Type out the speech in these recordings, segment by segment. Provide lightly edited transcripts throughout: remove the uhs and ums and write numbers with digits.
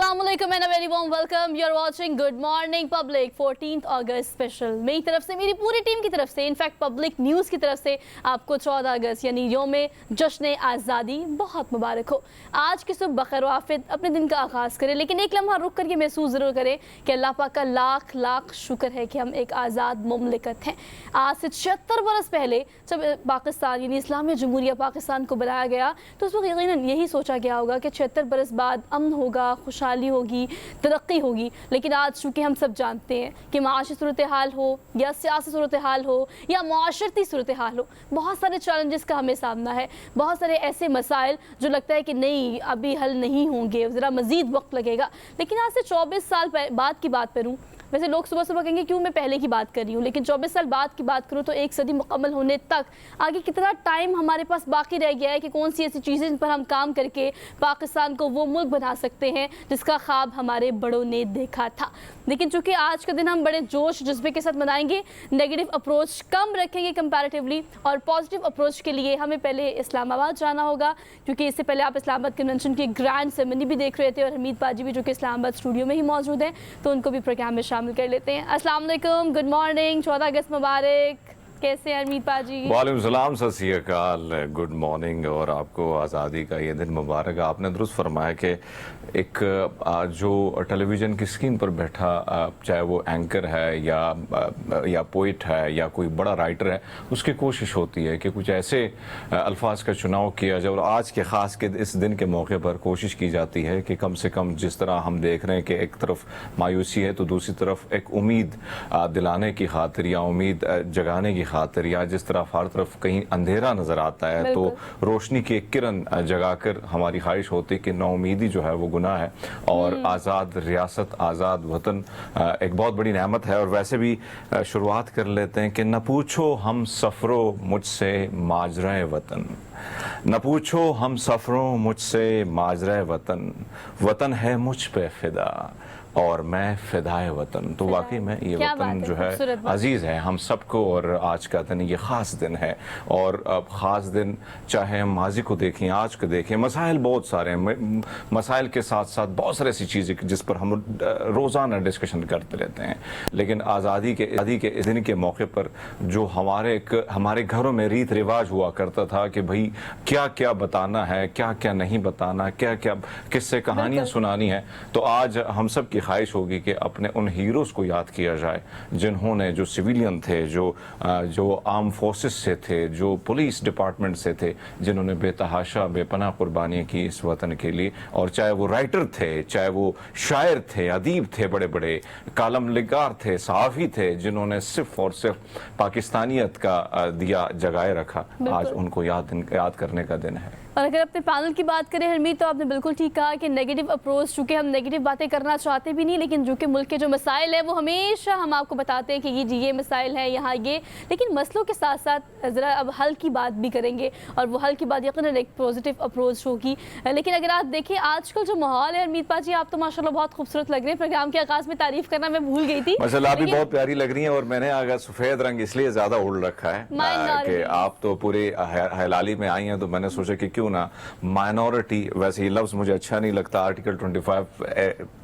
Assalamualaikum and a very warm welcome. You're watching Good Morning Public 14th August special. मेरी तरफ से, मेरी पूरी टीम की तरफ से, इनफैक्ट पब्लिक न्यूज़ की तरफ से आपको 14 अगस्त यानी योम जश्न आज़ादी बहुत मुबारक हो। आज की सुबह बखैर आफियत अपने दिन का आगाज़ करें, लेकिन एक लम्हा रुक करके महसूस ज़रूर करें कि अल्लाह पाक का लाख लाख शुक्र है कि हम एक आज़ाद मुमलिकत हैं। आज से 76 बरस पहले जब पाकिस्तान यानी इस्लामी जमहूरिया पाकिस्तान को बनाया गया तो उस वक्त यकीनन यही सोचा गया होगा कि 76 बरस बाद अमन होगा, खुशहाली होगी, तरक्की होगी। लेकिन आज चूँकि हम सब जानते हैं कि माशी सूरत हाल हो या सियासी सूरत हाल हो या माशरती सूरत हाल हो, बहुत सारे चैलेंजेस का हमें सामना है, बहुत सारे ऐसे मसाइल जो लगता है कि नहीं अभी हल नहीं होंगे, ज़रा मज़ीद वक्त लगेगा। लेकिन आज से 24 साल बाद की बात करूँ, वैसे लोग सुबह सुबह कहेंगे क्यों मैं पहले की बात कर रही हूँ, लेकिन 24 साल बाद की बात करूँ तो एक सदी मुकम्मल होने तक आगे कितना टाइम हमारे पास बाकी रह गया है कि कौन सी ऐसी चीज़ें जिन पर हम काम करके पाकिस्तान को वो मुल्क बना सकते हैं जिसका ख्वाब हमारे बड़ों ने देखा था। लेकिन चूँकि आज का दिन हम बड़े जोश जज्बे के साथ मनाएंगे, नेगेटिव अप्रोच कम रखेंगे कंपैरेटिवली, और पॉजिटिव अप्रोच के लिए हमें पहले इस्लामाबाद जाना होगा, क्योंकि इससे पहले आप इस्लामाबाद कन्वेंशन की ग्रैंड सेरेमनी भी देख रहे थे और हमीद पाजी भी जो कि इस्लामाबाद स्टूडियो में ही मौजूद हैं, तो उनको भी प्रोग्राम में शामिल कर लेते हैं। अस्सलाम वालेकुम, गुड मॉर्निंग, 14 अगस्त मुबारक। कैसे हैं हमीद पाजी? वालेकुम सलाम, सत श्री अकाल, गुड मॉर्निंग और आपको आज़ादी का ये दिन मुबारक। आपने दुरुस्त फरमाया कि एक जो टेलीविज़न की स्क्रीन पर बैठा चाहे वो एंकर है या पोइट है या कोई बड़ा राइटर है, उसकी कोशिश होती है कि कुछ ऐसे अल्फाज का चुनाव किया जाए, और आज के ख़ास के इस दिन के मौके पर कोशिश की जाती है कि कम से कम जिस तरह हम देख रहे हैं कि एक तरफ मायूसी है तो दूसरी तरफ एक उम्मीद दिलाने की खातिर या उम्मीद जगाने की खातिर, या जिस तरह हर तरफ कहीं अंधेरा नज़र आता है तो रोशनी की एक किरण जगाकर हमारी ख्वाहिश होती कि नाउमीदी जो है वो गुनाह है और आज़ाद रियासत, आज़ाद वतन एक बहुत बड़ी नेमत है। और वैसे भी शुरुआत कर लेते हैं कि न पूछो हम सफ़रो मुझसे माजरा वतन, न पूछो हम सफ़रों मुझसे माजरा वतन, वतन है मुझ पे फिदा और मैं फ़िदाए वतन। तो वाकई में ये वतन जो है अजीज़ है हम सबको, और आज का दिन ये ख़ास दिन है। और अब ख़ास दिन चाहे हम माजी को देखें, आज को देखें, मसाइल बहुत सारे हैं, मसाइल के साथ साथ बहुत सारी ऐसी चीज़ें जिस पर हम रोज़ाना डिस्कशन करते रहते हैं। लेकिन आज़ादी के इस दिन के मौके पर जो हमारे घरों में रीत रिवाज हुआ करता था कि भाई क्या क्या बताना है, क्या क्या नहीं बताना, क्या क्या किससे कहानियाँ सुनानी है, तो आज हम सब की ख्वाहिश होगी कि अपने उन हीरोज़ को याद किया जाए जिन्होंने, जो सिविलियन थे, जो आर्म फोर्सेस से थे, जो पुलिस डिपार्टमेंट से थे, जिन्होंने बेतहाशा बेपनाह कुर्बानियाँ की इस वतन के लिए। और चाहे वो राइटर थे, चाहे वो शायर थे, अदीब थे, बड़े बड़े कालम निगार थे, सहाफ़ी थे, जिन्होंने सिर्फ़ और सिर्फ पाकिस्तानियत का दिया जगाए रखा, आज उनको याद करने का दिन है। और अगर अपने पैनल की बात करें हरमीत, तो आपने बिल्कुल ठीक कहा कि नेगेटिव अप्रोच, चूँकि हम नेगेटिव बातें करना चाहते भी नहीं, लेकिन जो कि मुल्क के जो मसाइल है वो हमेशा हम आपको बताते हैं कि ये मसाइल है यहाँ ये, लेकिन मसलों के साथ साथ ज़रा अब हल की बात भी करेंगे, और वो हल की बात यकीनन एक पॉजिटिव अप्रोच होगी। लेकिन अगर आप देखें आजकल जो माहौल है हरमीत पाजी, आप तो माशाल्लाह बहुत खूबसूरत लग रहे हैं। प्रोग्राम के आगाज़ में तारीफ़ करना मैं भूल गई थी, माशाल्लाह आप भी बहुत प्यारी लग रही हैं, और मैंने अगर सफ़ेद रंग इसलिए ज़्यादा उड़ रखा है कि आप तो पूरे हलाली में आई हैं, तो मैंने सोचा कि क्यों ना माइनॉरिटी, वैसे ये लफ्ज़ मुझे अच्छा नहीं लगता, आर्टिकल 25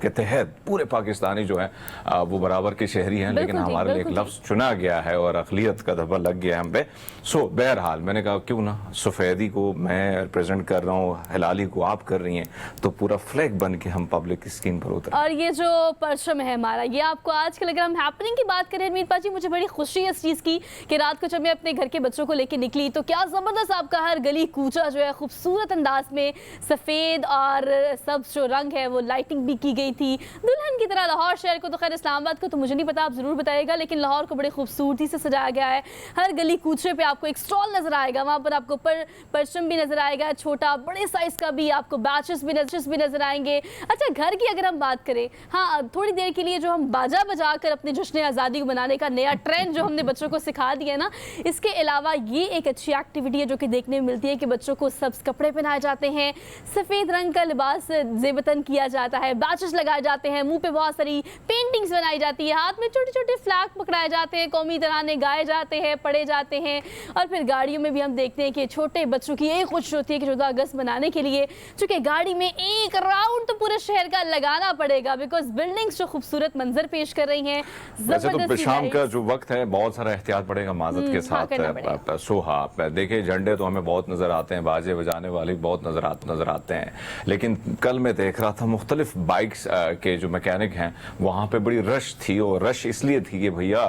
के तहत पूरे पाकिस्तानी जो हैं वो बराबर के शहरी हैं, लेकिन हमारे लिए एक लफ्ज़ चुना गया है और अक़लियत का धब्बा लग गया है हम पे। सो बहरहाल मैंने कहा क्यों ना सफ़ेदी को मैं रिप्रेजेंट कर रहा हूँ, हिलाली को आप कर रही हैं, तो पूरा फ्लैग बन के हम पब्लिक स्क्रीन पर उतर। और ये जो परचम है हमारा, ये आपको आज के, अगर हम हैपनिंग की बात करें हरमीत पाजी, मुझे बड़ी खुशी है इस चीज़ की कि रात को जब मैं अपने घर के बच्चों को लेकर निकली तो क्या ज़बरदस्त आपका हर गली कूचा जो है खूबसूरत अंदाज में सफ़ेद और सब्ज़ जो रंग है वो लाइटिंग भी की गई थी दुल्हन की तरह। लाहौर शहर को तो खैर, इस्लामाबाद को तो मुझे नहीं पता, आप ज़रूर बताइएगा, लेकिन लाहौर को बड़े खूबसूरती से सजाया गया है। हर गली कूचे पे आपको एक स्टॉल नज़र आएगा, वहाँ पर आपको परचम भी नज़र आएगा, छोटा बड़े साइज़ का भी, आपको बैचेस भी नज़र आएंगे। अच्छा, घर की अगर हम बात करें, हाँ थोड़ी देर के लिए जो हम बाजा बजा कर अपने जश्न आज़ादी को मनाने का नया ट्रेंड जो हमने बच्चों को सिखा दिया है ना, इसके अलावा ये एक अच्छी एक्टिविटी है जो कि देखने में मिलती है कि बच्चों को सब कपड़े पहनाए जाते हैं, सफ़ेद रंग का लिबास ज़ेबतन किया जाता है, बैचेस लगाए जाते हैं, मुंह पे बहुत सारी पेंटिंग्स बनाई जाती है, हाथ में छोटे छोटे फ्लैग पकड़ाए जाते हैं, कौमी तराने गाए जाते हैं, पढ़े जाते हैं। और फिर गाड़ियों में भी हम देखते हैं कि छोटे बच्चों की एक कोशिश होती है कि 14 अगस्त मनाने के लिए चूँकि गाड़ी में एक राउंड तो पूरे शहर का लगाना पड़ेगा, बिकॉज बिल्डिंग्स जो खूबसूरत मंजर पेश कर रही हैं। वैसे तो शाम का जो वक्त है बहुत सारा एहतियात पड़ेगा माजत के साथ। सोहा देखिए, झंडे तो हमें बहुत नज़र आते हैं, बाजे बजाने वाले बहुत नज़र आते हैं, लेकिन कल मैं देख रहा था मुख्तलिफ बाइक्स के जो मैकेनिक हैं वहाँ पे बड़ी रश थी, और रश इसलिए थी कि भैया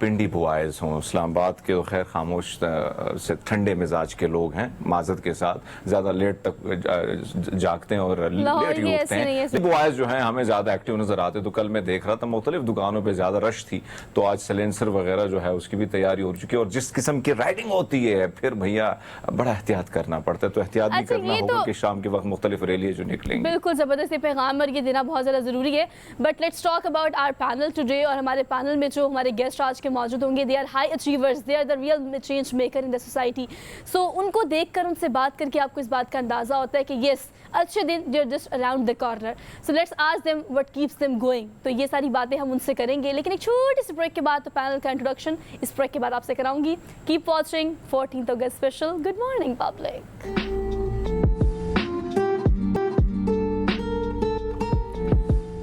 पिंडी बुआइज हों, इस्लामाबाद के खैर खामोश से ठंडे मिजाज के लोग हैं, माजत के साथ ज़्यादा लेट तक जागते हैं और लेट ही उठते हैं। बुआइज जो हैं हमें ज़्यादा एक्टिव नज़र आते, तो कल मैं देख रहा था मुख्तलिफ दुकानों पर ज़्यादा रश थी, तो आज सलेंसर वगैरह जो है उसकी भी तैयारी हो चुकी है। और जिस किस्म की राइडिंग होती है फिर भैया बड़ा एहतियात करना पड़ता है, तो एहतियात भी करना होगा कि शाम के वक्त मुख्तलिफ रैलियाँ जो निकलेंगी। बिल्कुल ज़बरदस्त पैगाम और ये देना बहुत ज़्यादा ज़रूरी है। But let's talk about our panel today, और हमारे पैनल में जो हमारे गेस्ट आज के मौजूद होंगे, they are high achievers, they are the real change maker in the society. So उनको देखकर, उनसे बात करके आपको इस बात का अंदाज़ा होता है कि येस, अच्छे दिन they are just around the corner. So let's ask them what keeps them going. तो ये सारी बातें हम उनसे करेंगे, लेकिन एक छोटी सी ब्रेक के बाद तो पैनल का इंट्रोडक्शन इस ब्रेक के बाद आपसे कराऊंगी। Keep watching 14th August special. Good morning public.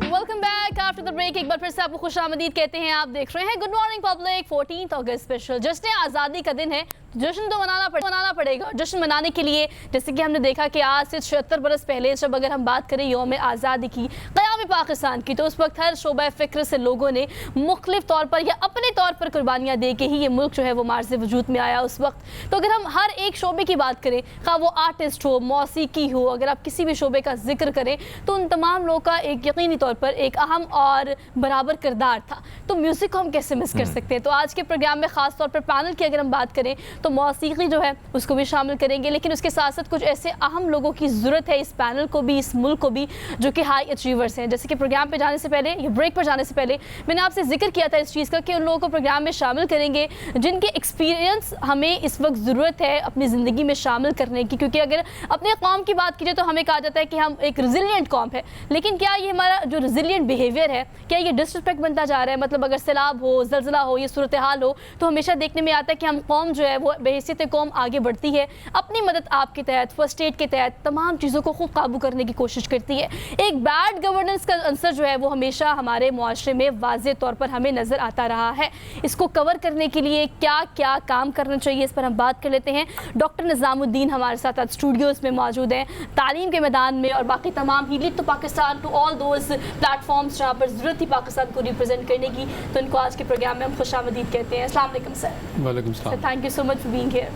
Welcome back after the break. एक बार फिर से आपको खुशामदीद कहते हैं। आप देख रहे हैं good morning public 14th August special. जश्न आज़ादी का दिन है, जश्न तो मनाना पड़ेगा। जश्न मनाने के लिए जैसे कि हमने देखा कि आज से 76 बरस पहले जब अगर हम बात करें यौम आज़ादी की, क़याम पाकिस्तान की, तो उस वक्त हर शोबा फ़िक्र से लोगों ने मुख्तलिफ तौर पर या अपने तौर पर कुर्बानियाँ दे के ही ये मुल्क जो है वो मार्ज़ वजूद में आया उस वक्त। तो अगर हम हर एक शोबे की बात करें, खा वो आर्टिस्ट हो, मौसीकी हो, अगर आप किसी भी शोबे का जिक्र करें तो उन तमाम लोगों का एक यकीनी तौर पर एक अहम और बराबर किरदार था। तो म्यूज़िक को हम कैसे मिस कर सकते हैं। तो आज के प्रोग्राम में ख़ास तौर पर पैनल की अगर हम बात करें तो मौसीकी जो है उसको भी शामिल करेंगे, लेकिन उसके साथ साथ कुछ ऐसे अहम लोगों की ज़रूरत है इस पैनल को भी, इस मुल्क को भी, जो कि हाई अचीवर्स हैं। जैसे कि प्रोग्राम पे जाने से पहले या ब्रेक पर जाने से पहले मैंने आपसे जिक्र किया था इस चीज़ का कि उन लोगों को प्रोग्राम में शामिल करेंगे जिनके एक्सपीरियंस हमें इस वक्त ज़रूरत है अपनी ज़िंदगी में शामिल करने की। क्योंकि अगर अपने कौम की बात कीजिए तो हमें कहा जाता है कि हम एक रिजिलियंट कौम है, लेकिन क्या ये हमारा जो रिजिलियंट बिहेवियर है, क्या ये डिसरिस्पेक्ट बनता जा रहा है। मतलब अगर सैलाब हो, ज़लज़ला हो, ये सूरत हाल हो, तो हमेशा देखने में आता है कि हम कौम जो है वो बहैसियत कौम आगे बढ़ती है, अपनी मदद आपके तहत, फर्स्ट एड के तहत तमाम चीज़ों को खूब काबू करने की कोशिश करती है। एक बैड गवर्नेंस का अंसर जो है वो हमेशा हमारे मुआशरे में वाज़े तौर पर हमें नज़र आता रहा है। इसको कवर करने के लिए क्या क्या काम करना चाहिए, इस पर हम बात कर लेते हैं। डॉक्टर निज़ामुद्दीन हमारे साथ आज स्टूडियोज़ में मौजूद हैं, तालीम के मैदान में और बाकी तमाम ही lead to Pakistan to all those platforms जहाँ पर ज़रूरत थी पाकिस्तान को रिप्रेजेंट करने की, तो इनको आज के प्रोग्राम में हम खुशामदीद कहते हैं। अस्सलाम वालेकुम सर। वालेकुम सलाम। Thank you so much for being here.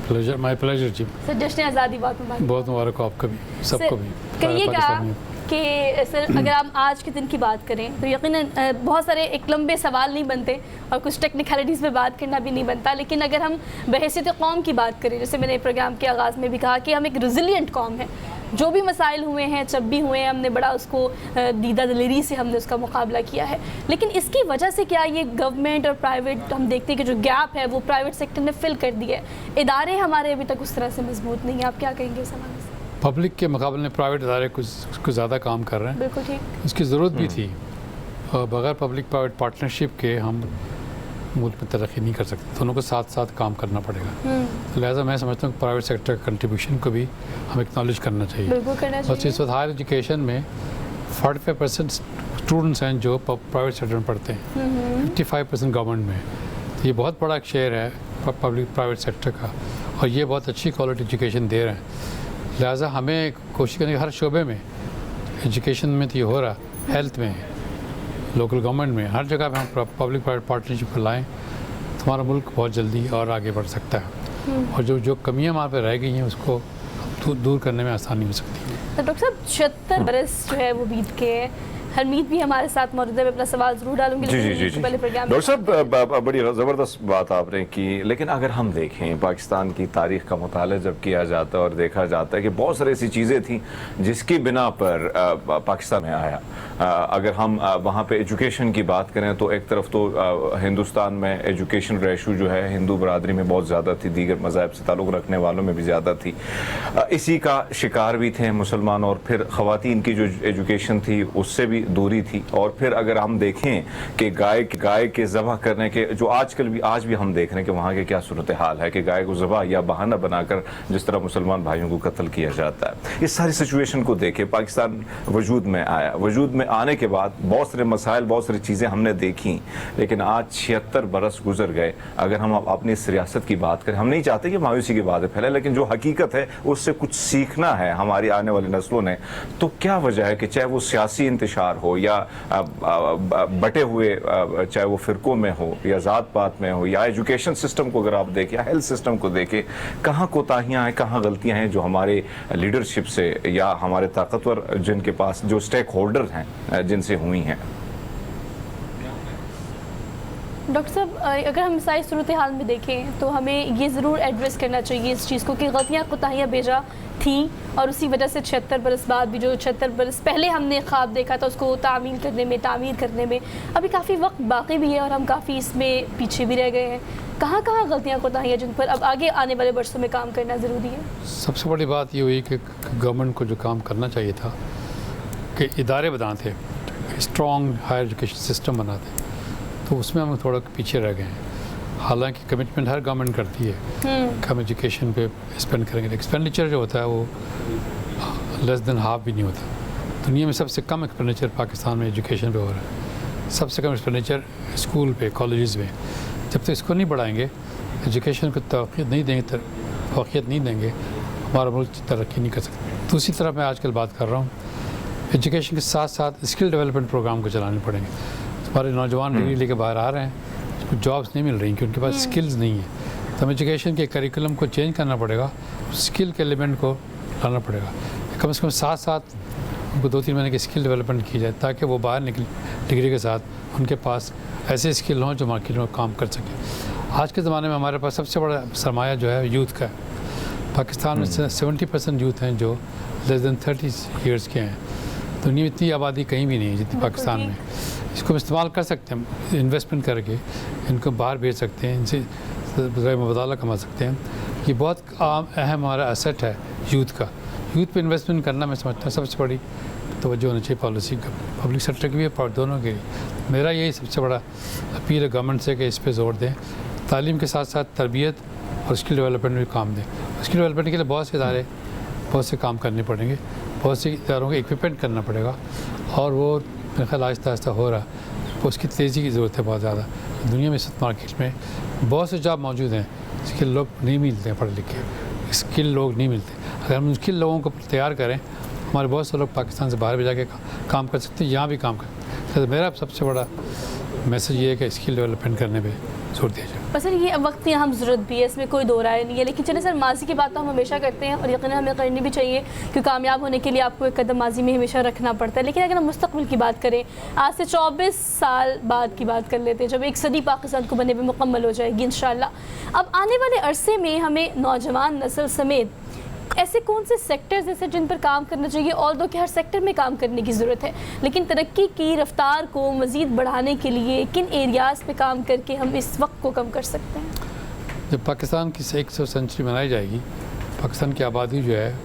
Pleasure, my pleasure जी। सर जश्न आज़ादी बहुत मुबारक हो आपका भी, सबको भी। कहिएगा कि सर अगर हम आज के दिन की बात करें तो यकीनन बहुत सारे एक लंबे सवाल नहीं बनते और कुछ टेक्निकलिटीज़ पे बात करना भी नहीं बनता, लेकिन अगर हम बहैसियत कौम की बात करें, जैसे मैंने प्रोग्राम के आगाज़ में भी कहा कि हम एक रिजिलियंट कौम है, जो भी मसाइल हुए हैं, जब भी हुए हैं, हमने बड़ा उसको दीदा दिलेरी से हमने उसका मुकाबला किया है। लेकिन इसकी वजह से क्या ये गवर्नमेंट और प्राइवेट, हम देखते हैं कि जो गैप है वो प्राइवेट सेक्टर ने फिल कर दिया है, इदारे हमारे अभी तक उस तरह से मजबूत नहीं है। आप क्या कहेंगे इस हवाले से? पब्लिक के मुकाबले में प्राइवेट इदारे कुछ ज़्यादा काम कर रहे हैं। बिल्कुल ठीक। इसकी ज़रूरत भी थी, और बगैर पब्लिक प्राइवेट पार्टनरशिप के हम मुल्क में तरक्की नहीं कर सकते, दोनों को साथ साथ काम करना पड़ेगा। लिहाजा मैं समझता हूँ प्राइवेट सेक्टर का कंट्रीब्यूशन को भी हम एक्नॉलेज करना चाहिए। बिल्कुल करना चाहिए। और इस वक्त हायर एजुकेशन में 45% स्टूडेंट्स हैं जो प्राइवेट सेक्टर में पढ़ते हैं, 55% गवर्नमेंट में। तो ये बहुत बड़ा एक शेयर है पब्लिक प्राइवेट सेक्टर का, और ये बहुत अच्छी क्वालिटी एजुकेशन दे रहे हैं। लिहाजा हमें कोशिश करनी हर शोबे में, एजुकेशन में तो ये हो रहा, हेल्थ में, लोकल गवर्नमेंट में, हर जगह पे हम पब्लिक प्राइवेट पार्टनरशिप को लाएँ तो हमारा मुल्क बहुत जल्दी और आगे बढ़ सकता है, और जो कमियाँ वहाँ पे रह गई हैं उसको दूर करने में आसानी हो सकती है। तो डॉक्टर साहब 76 बरस जो है वो बीत के हरमीत भी हमारे साथ मौजूद है, मैं अपना सवाल जरूर डालूंगी। जी लेकिन जी जी पहले प्रोग्राम डॉक्टर साहब, बड़ी ज़बरदस्त बात आपने की, लेकिन अगर हम देखें पाकिस्तान की तारीख़ का मुताला जब किया जाता है और देखा जाता है कि बहुत सारी ऐसी चीज़ें थी जिसकी बिना पर पाकिस्तान में आया। अगर हम वहाँ पे एजुकेशन की बात करें तो एक तरफ तो हिंदुस्तान में एजुकेशन रेशो जो है हिंदू बरादरी में बहुत ज़्यादा थी, दीगर मज़ाहब से ताल्लुक़ रखने वालों में भी ज़्यादा थी। इसी का शिकार भी थे मुसलमान, और फिर ख़वातीन की जो एजुकेशन थी उससे भी दूरी थी। और फिर अगर हम देखें कि गाय के ज़बह करने के जो आज भी हम देख रहे हैं कि वहाँ के क्या सूरत हाल है कि गाय को ज़बह या बहाना बनाकर जिस तरह मुसलमान भाइयों को कत्ल किया जाता है। इस सारी सिचुएशन को देखे पाकिस्तान वजूद में आया। वजूद में आने के बाद बहुत सारे मसाइल, बहुत सारी चीज़ें हमने देखी, लेकिन आज 76 बरस गुजर गए। अगर हम अपनी इस रियासत की बात करें, हम नहीं चाहते कि मायूसी की बातें फैले, लेकिन जो हकीकत है उससे कुछ सीखना है हमारी आने वाली नस्लों ने। तो क्या वजह है कि चाहे वो सियासी इंतशार हो या बटे हुए, चाहे वो फ़िरक़ों में हो या ज़ात पात में हो या एजुकेशन सिस्टम को अगर आप देखें या हेल्थ सिस्टम को देखें, कहाँ कोताहियाँ हैं, कहाँ गलतियाँ हैं जो हमारे लीडरशिप से या हमारे ताकतवर जिनके पास जो स्टेक होल्डर हैं जिनसे हुई हैं। डॉक्टर साहब, अगर हम सारी सूरत हाल में देखें तो हमें ये ज़रूर एड्रेस करना चाहिए इस चीज़ को कि गलतियाँ कोताहियाँ बेजा थी, और उसी वजह से 76 बरस बाद भी जो 76 बरस पहले हमने ख्वाब देखा था उसको तामीर करने में अभी काफ़ी वक्त बाकी भी है और हम काफ़ी इसमें पीछे भी रह गए हैं। कहाँ गलतियाँ कोताहियाँ जिन पर अब आगे आने वाले वर्षों में काम करना ज़रूरी है? सबसे बड़ी बात ये हुई कि गवर्नमेंट को जो काम करना चाहिए था कि इदारे बनाते, स्ट्रॉन्ग हायर एजुकेशन सिस्टम बनाते, तो उसमें हम थोड़ा पीछे रह गए हैं। हालांकि कमिटमेंट हर गवर्नमेंट करती है कि हम एजुकेशन पे स्पेंड करेंगे, एक्सपेंडिचर जो होता है वो लेस देन हाफ भी नहीं होता। दुनिया में सबसे कम एक्सपेंडिचर पाकिस्तान में एजुकेशन पे हो रहा है, सबसे कम एक्सपेंडिचर स्कूल पे, कॉलेजेस में। जब तक इसको नहीं बढ़ाएंगे, एजुकेशन को तवक़्क़ियत नहीं देंगे, हमारा मुल्क तरक्की नहीं कर सकता। दूसरी तरफ मैं आजकल बात कर रहा हूँ, एजुकेशन के साथ साथ स्किल डेवलपमेंट प्रोग्राम को चलाने पड़ेंगे। हमारे नौजवान डिग्री लेके बाहर आ रहे हैं, जॉब्स नहीं मिल रही क्योंकि उनके पास स्किल्स नहीं है। तो हमें एजुकेशन के करिकुलम को चेंज करना पड़ेगा, स्किल के एलिमेंट को लाना पड़ेगा। कम से कम साथ उनको 2-3 महीने की स्किल डेवलपमेंट की जाए ताकि वो बाहर निकल डिग्री के साथ उनके पास ऐसे स्किल हों जो मार्केट में काम कर सकें। आज के ज़माने में हमारे पास सबसे बड़ा सरमाया जो है यूथ का है। पाकिस्तान में 70% यूथ हैं जो लेस दैन 30 ईयर्स के हैं। दुनिया में इतनी आबादी कहीं भी नहीं है जितनी पाकिस्तान में। इसको हम इस्तेमाल कर सकते हैं, इन्वेस्टमेंट करके इनको बाहर भेज सकते हैं, इनसे मुबादला कमा सकते हैं। ये बहुत अहम हमारा एसेट है यूथ का। यूथ पे इन्वेस्टमेंट करना मैं समझता हूँ सबसे बड़ी तवज्जो होनी चाहिए पॉलिसी का, पब्लिक सेक्टर की भी और दोनों के लिए। मेरा यही सबसे बड़ा अपील है गवर्नमेंट से कि इस पर ज़ोर दें, तालीम के साथ साथ तरबियत और स्किल डेवलपमेंट में काम दें। स्किल डेवलपमेंट के लिए बहुत से इदारे, बहुत से काम करने पड़ेंगे, बहुत से इदारों को इक्विपमेंट करना पड़ेगा, और वो मेरे ख्याल आहिस्ता हो रहा है। उसकी तेज़ी की ज़रूरत है बहुत ज़्यादा। दुनिया में इस मार्केट में बहुत से जॉब मौजूद हैं, स्किल लोग नहीं मिलते हैं, पढ़े लिखे स्किल लोग नहीं मिलते। अगर हम स्किल लोगों को तैयार करें, हमारे बहुत से लोग पाकिस्तान से बाहर भी जाके काम कर सकते हैं, यहाँ भी काम कर। तो मेरा सबसे बड़ा मैसेज ये है कि स्किल डेवलपमेंट करने पे जोर दिया जाए। पर सर ये वक्त की अहम ज़रूरत भी है, इसमें कोई दो राय नहीं है। लेकिन चलिए सर, माजी की बात तो हम हमेशा करते हैं और यकीनन हमें करनी भी चाहिए क्योंकि कामयाब होने के लिए आपको एक कदम माजी में हमेशा रखना पड़ता है। लेकिन अगर हम मुस्तक़बिल की बात करें, आज से 24 साल बाद की बात कर लेते हैं, जब एक सदी पाकिस्तान को बने हुए मुकम्मल हो जाएगी इंशाअल्लाह। अब आने वाले अरसे में हमें नौजवान नस्ल समेत ऐसे कौन से सेक्टर्स हैं जिन पर काम करना चाहिए? और दो कि हर सेक्टर में काम करने की ज़रूरत है, लेकिन तरक्की की रफ्तार को मज़ीद बढ़ाने के लिए किन एरियाज़ पे काम करके हम इस वक्त को कम कर सकते हैं? जब पाकिस्तान की 100 सेंचुरी मनाई जाएगी, पाकिस्तान की आबादी जो है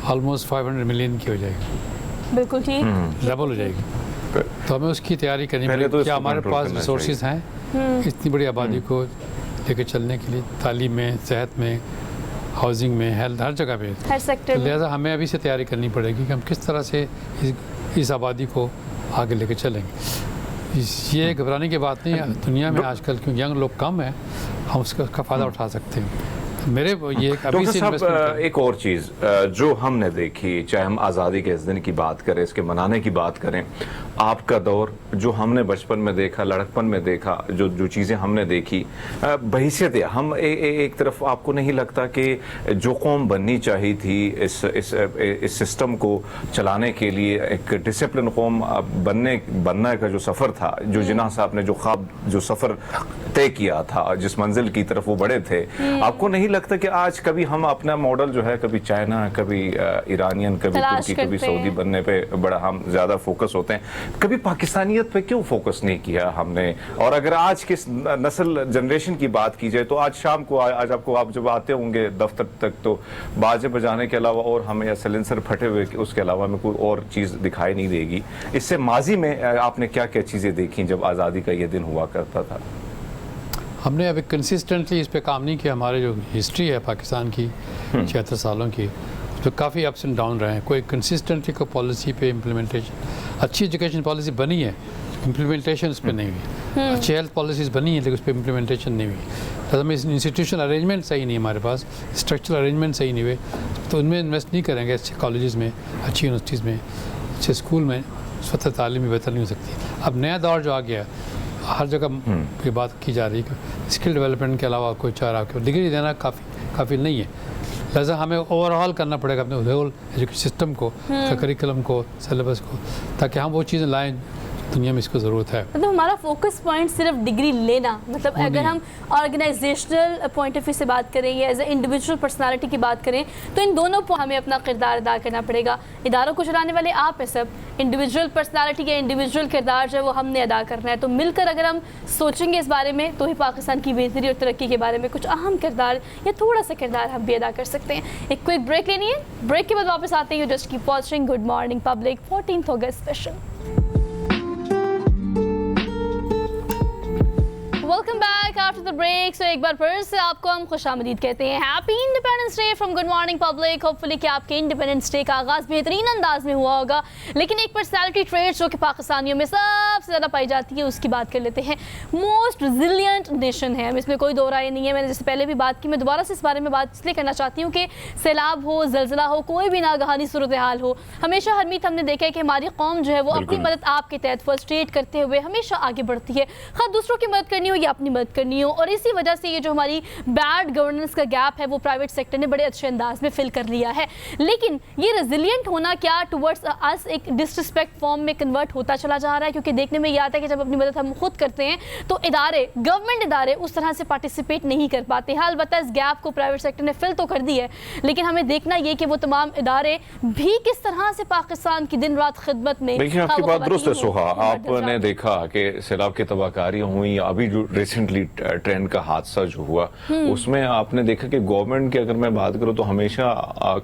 ऑलमोस्ट 500 मिलियन की हो जाएगी, बिल्कुल ठीक डबल हो जाएगी। तो हमें उसकी तैयारी करनी पड़ेगी। तो क्या हमारे पास रिसोर्सेज हैं इतनी बड़ी आबादी को लेकर चलने के लिए? तालीम में, सेहत में, हाउसिंग में, हेल्थ, हर जगह पे, हर सेक्टर में। लिहाजा हमें अभी से तैयारी करनी पड़ेगी कि हम किस तरह से इस आबादी को आगे लेकर चलेंगे। ये घबराने की बात नहीं है। दुनिया में आजकल क्योंकि यंग लोग कम हैं, हम उसका फ़ायदा उठा सकते हैं। मेरे ये अभी से साहब, एक और चीज़ जो हमने देखी, चाहे हम आज़ादी के इस दिन की बात करें, इसके मनाने की बात करें, आपका दौर, जो हमने बचपन में देखा, लड़कपन में देखा, जो चीज़ें हमने देखी, बहैसियत हम एक तरफ आपको नहीं लगता कि जो कौम बननी चाहिए थी इस सिस्टम को चलाने के लिए, एक डिसिप्लिन कौम बनने का जो सफ़र था, जो जिन्ना साहब ने जो ख्वाब, जो सफ़र तय किया था, जिस मंजिल की तरफ वो बढ़े थे, आपको नहीं लगता कि आज कभी हम अपना मॉडल जो है, कभी चाइना, कभी ईरानियन, कभी तुर्की, कभी सऊदी बनने पे बड़ा हम ज़्यादा फोकस होते हैं, कभी पाकिस्तानियत पे क्यों फोकस नहीं किया हमने? और अगर आज की नस्ल जनरेशन की बात की जाए तो आज शाम को, आज आपको, आप जब आते होंगे दफ्तर तक तो बाजे बजाने के अलावा और हमें या सिलेंसर फटे हुए उसके अलावा हमें कोई और चीज़ दिखाई नहीं देगी। इससे माजी में आपने क्या क्या चीज़ें देखी जब आज़ादी का ये दिन हुआ करता था? हमने अभी कंसिस्टेंटली इस पे काम नहीं किया। हमारे जो हिस्ट्री है पाकिस्तान की 76 सालों की, तो काफ़ी अप्स एंड डाउन रहे हैं। कोई कंसिस्टेंटली कोई पॉलिसी पे इम्प्लीमेंटेशन, अच्छी एजुकेशन पॉलिसी बनी है, इम्प्लीमेंटेशन उस पर नहीं हुई। अच्छी हेल्थ पॉलिसीज़ बनी है लेकिन उस पर इम्प्लीमेंटेशन नहीं हुई। तो हमें इंस्टीट्यूशनल अरेंजमेंट सही नहीं है हमारे पास, स्ट्रक्चरल अरेंजमेंट सही नहीं हुए, तो उनमें इन्वेस्ट नहीं करेंगे। अच्छे कॉलेजेस में, अच्छी यूनिवर्सिटीज़ में, अच्छे स्कूल में स्वतः तालीम भी बेहतर नहीं हो सकती। अब नया दौर जो आ गया, हर जगह ये बात की जा रही है कि स्किल डेवलपमेंट के अलावा कोई चारा आपको डिग्री देना काफ़ी नहीं है। लिहाजा हमें ओवरऑल करना पड़ेगा अपने होल एजुकेशन सिस्टम को, करिकुलम को, सिलेबस को, ताकि हम वो चीज़ें लाएँ दुनिया में इसको ज़रूरत है। मतलब हमारा फोकस पॉइंट सिर्फ डिग्री लेना, मतलब अगर हम ऑर्गेनाइजेशनल पॉइंट ऑफ व्यू से बात करें या एज ए इंडिविजुअल पर्सनालिटी की बात करें तो इन दोनों पर हमें अपना किरदार अदा करना पड़ेगा। इदारों को चलाने वाले आप हैं सब, इंडिविजुअल पर्सनालिटी या इंडिविजुअल किरदार जो है वो हमने अदा करना है। तो मिलकर अगर हम सोचेंगे इस बारे में तो ही पाकिस्तान की बेहतरी और तरक्की के बारे में कुछ अहम किरदार या थोड़ा सा किरदार हम भी अदा कर सकते हैं। एक क्विक ब्रेक लेनी है, ब्रेक के बाद वापस आते हैं। Just keep watching good morning public 14th August special. Welcome back after the break. So एक बार फिर से आपको हम खुशामदीद कहते हैं। Happy Independence Day from good morning public. Hopefully कि आपके इंडिपेंडेंस डे का आगाज़ बेहतरीन अंदाज में हुआ होगा। लेकिन एक पर्सनैलिटी ट्रेट जो कि पाकिस्तानियों में सबसे ज़्यादा पाई जाती है उसकी बात कर लेते हैं। मोस्ट रिजिलियंट नेशन है, हम इसमें कोई दो राय नहीं है। मैंने जैसे पहले भी बात की, मैं दोबारा से इस बारे में बात इसलिए करना चाहती हूँ कि सैलाब हो, ज़लज़ला हो, कोई भी नागहानी सूरत हाल हो, हमेशा हरमीत हमने देखा है कि हमारी कौम जो है वो अपनी मदद आपके तहत फर्स्ट एड करते हुए हमेशा आगे बढ़ती है। खैर दूसरों की मदद करनी हो या अपनी मदद करनी हो, और इसी वजह से ये जो हमारी बैड गवर्नेंस का गैप है वो प्राइवेट सेक्टर ने बड़े अच्छे अंदाज में फिल कर लिया है। लेकिन ये रेजिलिएंट होना क्या टुवर्ड्स अस एक डिसरिस्पेक्ट फॉर्म में कन्वर्ट होता चला जा रहा है? क्योंकि देखने में ये आता है कि जब अपनी मदद हम खुद करते हैं तो इदारे, गवर्नमेंट इदारे उस तरह से पार्टिसिपेट नहीं कर पाते हैं। अलबत्ता इस गैप को प्राइवेट सेक्टर ने फिल तो कर दी है, लेकिन हमें देखना ये कि वो तमाम इदारे भी किस तरह से पाकिस्तान की दिन रात खिदमत में। देखिए आपकी बात दुरुस्त है सोहा। आपने देखा कि सैलाब की तबाहकारियां हुई, अभी जो रिसेंटली ट्रेन का हादसा जो हुआ उसमें आपने देखा कि गवर्नमेंट की अगर मैं बात करूं तो हमेशा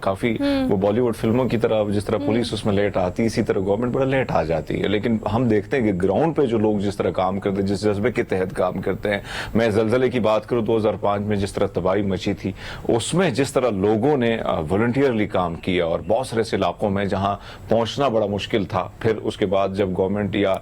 काफी वो बॉलीवुड फिल्मों की तरह जिस तरह पुलिस उसमें लेट आती है इसी तरह गवर्नमेंट बड़ा लेट आ जाती है। लेकिन हम देखते हैं कि ग्राउंड पे जो लोग जिस तरह काम करते हैं, जिस जज्बे के तहत काम करते हैं, मैं ज़लज़ले की बात करूं 2005 में जिस तरह तबाही मची थी उसमें जिस तरह लोगों ने वॉलंटियरली काम किया और बहुत सारे इलाकों में जहां पहुंचना बड़ा मुश्किल था, फिर उसके बाद जब गवर्नमेंट या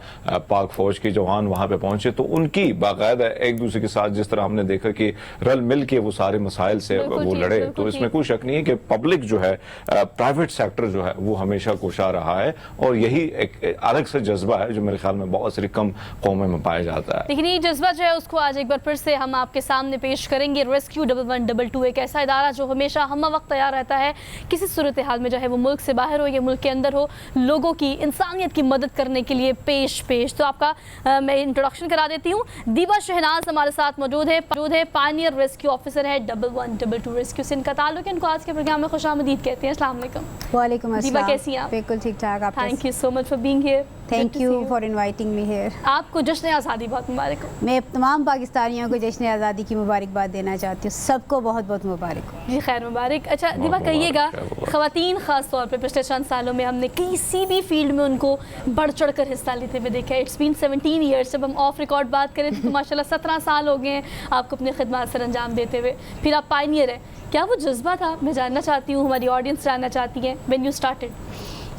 पाक फौज के जवान वहां पे पहुंचे तो उनकी बाकायदा एक दूसरे के साथ जिस तरह हमने देखा कि रल मिल के वो सारे मसाइल से वो लड़े। तो इसमें कोई शक नहीं है कि पब्लिक जो है, प्राइवेट सेक्टर जो है वो हमेशा कोशा रहा है और यही एक अलग से जज्बा है जो मेरे ख्याल में बहुत सारी कम कौमों में पाया जाता है। लेकिन ये जज्बा जो है उसको आज एक बार फिर से हम आपके सामने पेश करेंगे। रेस्क्यू 1122 एक ऐसा इदारा जो हमेशा हम वक्त तैयार रहता है किसी सूरत हाल में, चाहे वो मुल्क से बाहर हो या मुल्क के अंदर हो, लोगों की, इंसानियत की मदद करने के लिए पेश। तो आपका मैं इंट्रोडक्शन करा देती हूँ। दीबा शहनाज हमारे साथ मौजूद है, पायनियर रेस्क्यू ऑफिसर है 1122 रेस्क्यू से इनका ताल्लुक है। इनको आज के प्रोग्राम में खुशामदीद कहते हैं। अस्सलाम वालेकुम। वालेकुम अस्सलाम। दीबा कैसी हैं आप? बिल्कुल ठीक ठाक। आप? Thank you so much for being here. Thank you for inviting me here. आपको जश्न आज़ादी बहुत मुबारक हो। मैं तमाम पाकिस्तानियों को जश्न आज़ादी की मुबारकबाद देना चाहती हूँ। सबको बहुत बहुत मुबारक हो। जी खैर मुबारक। अच्छा दीबा कहिएगा, ख़वातीन ख़ास तौर पे पिछले चंद सालों में हमने किसी भी फील्ड में उनको बढ़ चढ़ कर हिस्सा लेते हुए देखा है। It's been 17 years. जब हम ऑफ रिकॉर्ड बात करें तो माशाल्लाह 17 साल हो गए हैं आपको अपनी खिदमत सर अंजाम देते हुए। फिर आप पायनियर हैं, क्या वो जज्बा था? मैं जानना चाहती हूँ, हमारी ऑडियंस जानना चाहती है, व्हेन यू स्टार्टेड।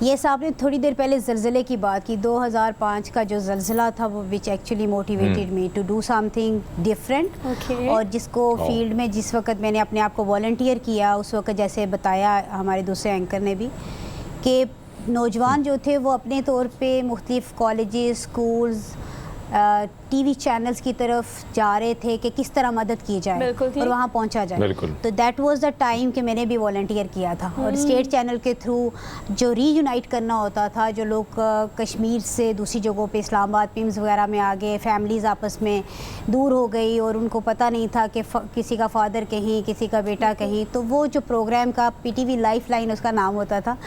यस, आपने थोड़ी देर पहले ज़लज़ले की बात की। 2005 का जो ज़लज़ला था वो which actually motivated me to do something different. और जिसको फील्ड में जिस वक्त मैंने अपने आप को वॉलंटियर किया उस वक्त जैसे बताया हमारे दूसरे एंकर ने भी कि नौजवान जो थे वो अपने तौर पे मुख्तलिफ़ कॉलेजेस, स्कूल्स, टीवी चैनल्स की तरफ जा रहे थे कि किस तरह मदद की जाए और वहाँ पहुँचा जाए। तो दैट वाज द टाइम कि मैंने भी वॉलंटियर किया था और स्टेट चैनल के थ्रू जो रीयूनाइट करना होता था, जो लोग कश्मीर से दूसरी जगहों पे इस्लामाबाद, पिम्स वगैरह में आ गए, फैमिलीज़ आपस में दूर हो गई और उनको पता नहीं था कि किसी का फादर कहीं, किसी का बेटा कहीं, तो वो जो प्रोग्राम का PTV लाइफ लाइन उसका नाम होता था,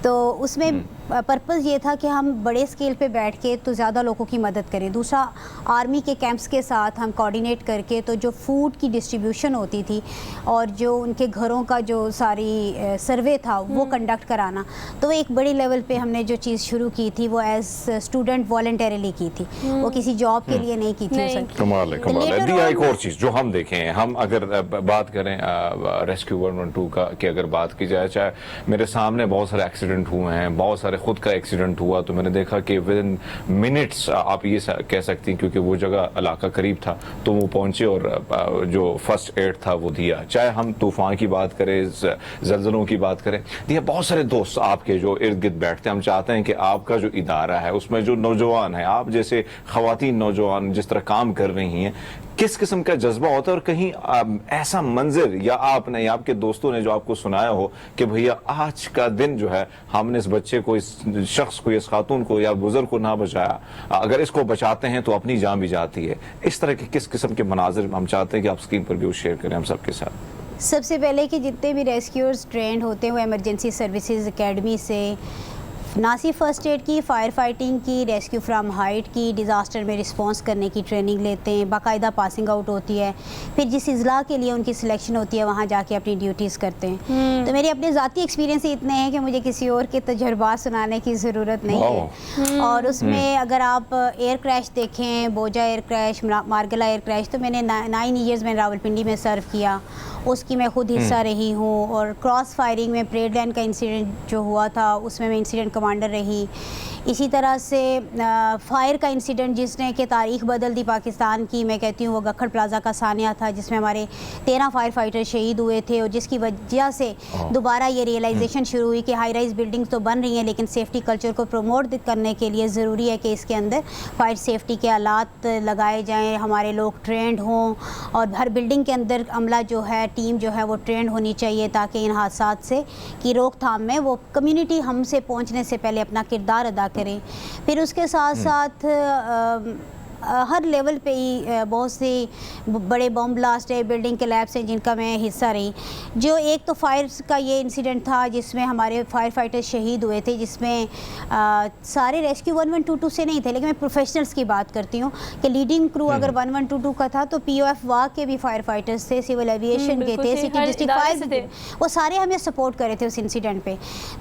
तो उसमें पर्पज़ ये था कि हम बड़े स्केल पे बैठ के तो ज़्यादा लोगों की मदद करें। दूसरा, आर्मी के कैंप्स के साथ हम कोऑर्डिनेट करके तो जो फूड की डिस्ट्रीब्यूशन होती थी और जो उनके घरों का जो सारी सर्वे था वो कंडक्ट कराना, तो एक बड़ी लेवल पे हमने जो चीज़ शुरू की थी वो एज स्टूडेंट वॉलंटरली की थी, वो किसी जॉब के लिए नहीं की थी। कमाल है, कमाल है। दिया एक और चीज़ जो हम देखें, हम अगर बात करें रेस्क्यू 112 का कि अगर बात की जाए, चाहे मेरे सामने बहुत सारे एक्सीडेंट हुए हैं, बहुत सारे खुद का एक्सीडेंट हुआ, तो मैंने देखा कि विद इन मिनट्स आप ये कह सकती हैं, क्योंकि वो जगह इलाका करीब था तो वो पहुंचे और जो फर्स्ट एड था वो दिया। चाहे हम तूफान की बात करें, जल्जलों की बात करें, दिया बहुत सारे दोस्त आपके जो इर्द गिर्द बैठते हैं। हम चाहते हैं कि आपका जो इदारा है उसमें जो नौजवान है, आप जैसे ख़वातीन नौजवान जिस तरह काम कर रही हैं, किस किस्म का जज्बा होता है और कहीं ऐसा मंजर या आपने या आपके दोस्तों ने जो आपको सुनाया हो कि भैया आज का दिन जो है हमने इस बच्चे को, इस शख्स को, इस खातून को या बुजुर्ग को ना बचाया, अगर इसको बचाते हैं तो अपनी जान भी जाती है। इस तरह के किस किस्म के मनाजिर हम चाहते हैं कि आप स्क्रीन पर भी वो शेयर करें हम सबके साथ। सबसे पहले कि जितने भी रेस्क्यूअर्स ट्रेंड होते हैं वो एमरजेंसी सर्विसेज एकेडमी से ना सिर्फ फर्स्ट एड की, फायर फाइटिंग की, रेस्क्यू फ्रॉम हाइट की, डिज़ास्टर में रिस्पांस करने की ट्रेनिंग लेते हैं, बाकायदा पासिंग आउट होती है, फिर जिस इज़ला के लिए उनकी सिलेक्शन होती है वहाँ जाके अपनी ड्यूटीज़ करते हैं। तो मेरे अपने ज़ाती एक्सपीरियंस इतने हैं कि मुझे किसी और के तजुर्बात सुनाने की ज़रूरत नहीं है। और उसमें अगर आप एयर क्रैश देखें, बोजा air crash, Margalla air crash, तो मैंने 9 ईयर्स में रावलपिंडी में सर्व किया, उसकी मैं खुद हिस्सा रही हूँ। और क्रॉस फायरिंग में परेड लाइन का इंसिडेंट जो हुआ था उसमें मैं इंसिडेंट कमांडर रही। इसी तरह से फायर का इंसिडेंट जिसने कि तारीख बदल दी पाकिस्तान की, मैं कहती हूँ वो गखड़ प्लाजा का सानिया था जिसमें हमारे 13 फायर फाइटर शहीद हुए थे और जिसकी वजह से दोबारा ये रियलाइजेशन शुरू हुई कि हाई राइज बिल्डिंग्स तो बन रही हैं लेकिन सेफ्टी कल्चर को प्रमोट करने के लिए ज़रूरी है कि इसके अंदर फायर सेफ्टी के आलात लगाए जाएँ, हमारे लोग ट्रेंड हों और हर बिल्डिंग के अंदर अमला जो है, टीम जो है वो ट्रेंड होनी चाहिए ताकि इन हादसात से की रोकथाम में वो कम्युनिटी हमसे पहुँचने से पहले अपना किरदार अदा करें। फिर उसके साथ साथ हर लेवल पे ही बहुत से बड़े बम ब्लास्ट है, बिल्डिंग कोलैप्स हैं जिनका मैं हिस्सा रही। जो एक तो फायर का ये इंसिडेंट था जिसमें हमारे फायर फाइटर्स शहीद हुए थे, जिसमें सारे रेस्क्यू 1122 से नहीं थे लेकिन मैं प्रोफेशनल्स की बात करती हूँ कि लीडिंग क्रू अगर 1122 का था तो POF वाक के भी फायर फाइटर्स थे, सिविल एविएशन के थे, सिटी डिस्ट्रिक्ट फायर थे, वो सारे हमें सपोर्ट करे थे उस इंसिडेंट पे।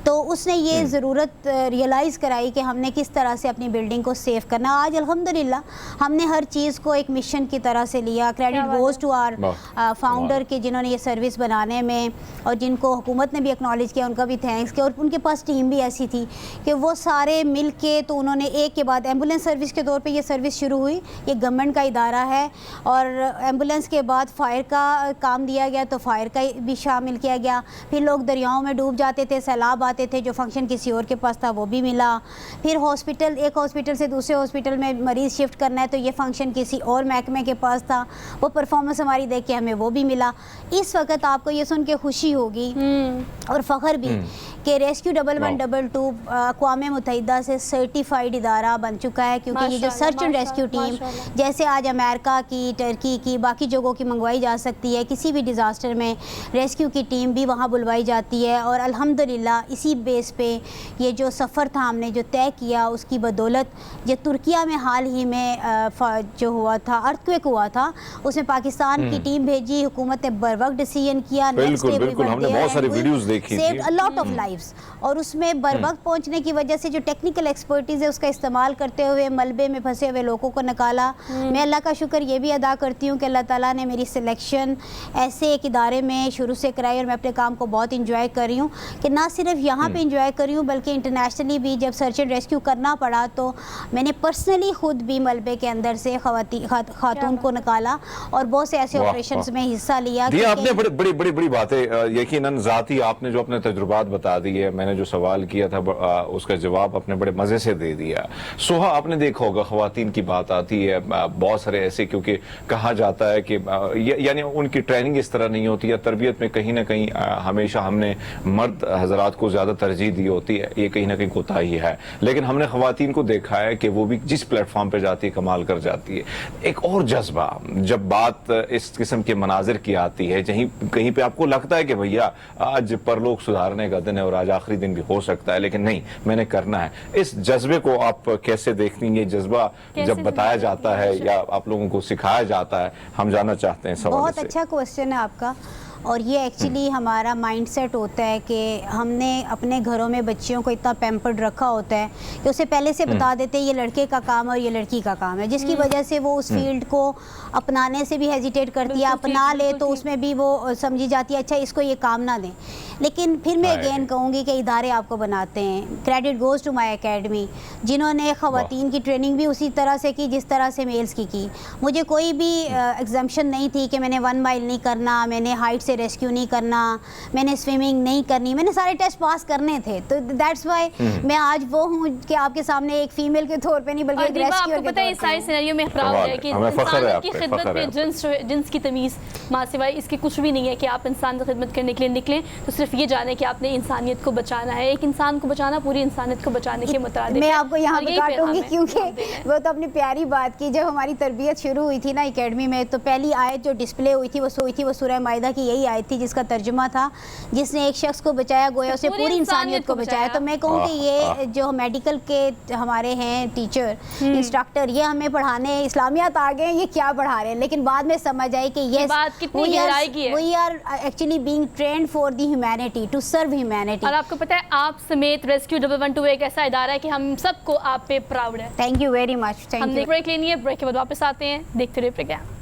तो उसने ये ज़रूरत रियलाइज़ कराई कि हमने किस तरह से अपनी बिल्डिंग को सेव करना। आज अल्हम्दुलिल्लाह हमने हर चीज़ को एक मिशन की तरह से लिया। Credit goes to our founder के जिन्होंने ये सर्विस बनाने में और जिनको हुकूमत ने भी एक्नॉलेज किया, उनका भी थैंक्स किया। और उनके पास टीम भी ऐसी थी कि वो सारे मिल के तो उन्होंने एक के बाद एम्बुलेंस सर्विस के तौर पे ये सर्विस शुरू हुई। ये गवर्नमेंट का इदारा है और एम्बुलेंस के बाद फायर का काम दिया गया तो फायर का भी शामिल किया गया। फिर लोग दरियाओं में डूब जाते थे, सैलाब आते थे, जो फंक्शन किसी और के पास था वो भी मिला। फिर हॉस्पिटल, एक हॉस्पिटल से दूसरे हॉस्पिटल में मरीज़ शिफ्ट करना है तो ये फंक्शन किसी और महकमे के पास था, वो परफॉर्मेंस हमारी देख के हमें वो भी मिला। इस वक्त आपको ये सुन के खुशी होगी और फ़ख्र भी कि रेस्क्यू 1112 अक़वाम मुत्तहिदा से सर्टिफाइड इदारा बन चुका है, क्योंकि ये जो सर्च एंड रेस्क्यू टीम जैसे आज अमेरिका की, टर्की की, बाकी जगहों की मंगवाई जा सकती है, किसी भी डिज़ास्टर में रेस्क्यू की टीम भी वहाँ बुलवाई जाती है। और अल्हम्दुलिल्लाह इसी बेस पे ये जो सफ़र था हमने जो तय किया उसकी बदौलत जो तुर्किया में हाल ही में जो हुआ था, अर्थक्वेक हुआ था, उसमें पाकिस्तान की टीम भेजी, हुकूमत ने बर वक्त डिसीजन किया, बिल्कुल हमने बहुत सारी वीडियोस देखी थी, saved a lot of lives. और उसमें बर वक्त पहुंचने की वजह से जो टेक्निकल एक्सपर्टीज़ है उसका इस्तेमाल करते हुए मलबे में फंसे हुए लोगों को निकाला। मैं अल्लाह का शुक्र ये भी अदा करती हूँ कि अल्लाह ताला ने मेरी सिलेक्शन ऐसे एक इदारे में शुरू से कराई और मैं अपने काम को बहुत इंजॉय कर रही हूँ कि ना सिर्फ यहाँ पे इंजॉय कर रही हूँ बल्कि इंटरनेशनली भी जब सर्च एंड रेस्क्यू करना पड़ा तो मैंने पर्सनली खुद भी मलबे के अंदर से खातून को निकाला और बहुत से ऐसे ऑपरेशंस में हिस्सा लिया। आपने बड़ी बातें, यकीनन ज़ाती आपने जो अपने तजुर्बात बता बता दी है। मैंने जो सवाल किया था उसका जवाब आपने बड़े मज़े से दे दिया। सोहा, आपने देखा होगा ख़वातीन की बात आती है बहुत सारे ऐसे, क्योंकि कहा जाता है कि यानी उनकी ट्रेनिंग इस तरह नहीं होती है, तरबियत में कहीं ना कहीं हमेशा हमने मर्द हजरात को ज़्यादा तरजीह दी होती है, ये कहीं ना कहीं कोताही है। लेकिन हमने ख़वातीन को देखा है कि वो भी जिस प्लेटफॉर्म पर जाती है कमाल कर जाती है। एक और जज्बा जब बात इस किस्म के मनाजिर की आती है, कहीं पे आपको लगता है कि भैया आज परलोक सुधारने का दिन है और आज आखिरी दिन भी हो सकता है, लेकिन नहीं, मैंने करना है। इस जज्बे को आप कैसे देखती हैं? ये जज्बा जब बताया जाता है या आप लोगों को सिखाया जाता है, हम जानना चाहते हैं इस हवाले से। बहुत अच्छा क्वेश्चन है आपका। और ये एक्चुअली हमारा माइंडसेट होता है कि हमने अपने घरों में बच्चियों को इतना पैम्पर्ड रखा होता है कि उसे पहले से बता देते हैं ये लड़के का काम है और ये लड़की का काम है, जिसकी वजह से वो उस फील्ड को अपनाने से भी हेजिटेट करती है। अपना ले तो उसमें भी वो समझी जाती है अच्छा इसको ये काम ना दें। लेकिन फिर मैं अगेन कहूँगी कि इदारे आपको बनाते हैं। Credit goes to my academy, जिन्होंने ख़वातीन की ट्रेनिंग भी उसी तरह से की जिस तरह से मेल्स की। मुझे कोई भी एग्जाम्पशन नहीं थी कि मैंने 1 माइल नहीं करना, मैंने हाइट से रेस्क्यू नहीं करना, मैंने स्विमिंग नहीं करनी, मैंने सारे टेस्ट पास करने थे। तो दैट्स वाई मैं आज वो हूँ कि आपके सामने एक फीमेल के तौर पे नहीं बल्कि एक रेस्क्यूअर के पता है इस सारे सिनेरियो में प्राउड है कि इंसान की खिदमत में जिन्स की तमीज़ माँ सिवाय इसके कुछ भी नहीं है कि आप इंसान की खिदमत करने के लिए निकलें तो सिर्फ ये जाने कि आपने इंसानियत को बचाना है। एक इंसान को बचाना पूरी इंसानियत को बचाने के मुताबिक। मैं आपको यहाँ पे काटूंगी क्योंकि वो तो अपनी प्यारी बात की। जब हमारी तरबियत शुरू हुई थी ना एकेडमी में, तो पहली आयत जो डिस्प्ले हुई थी वो सूरह माइदा की यही आयत थी जिसका तर्जुमा था जिसने एक शख्स को बचाया गोया उसे पूरी इंसानियत को बचाया। तो मैं कहूँ कि ये जो मेडिकल के हमारे हैं टीचर इंस्ट्रक्टर, ये हमें पढ़ाने इस्लामियात आ गए, ये क्या पढ़ा रहे हैं। लेकिन बाद में समझ आई कि ये we are actually being trained for the humanity, to serve humanity. और आपको पता है आप समेत रेस्क्यू 112 एक ऐसा इदारा है कि हम सबको आप पे प्राउड है। Thank you very much. हमने ब्रेक लेनी है, ब्रेक के बाद वापस आते हैं, देखते रहिए programme.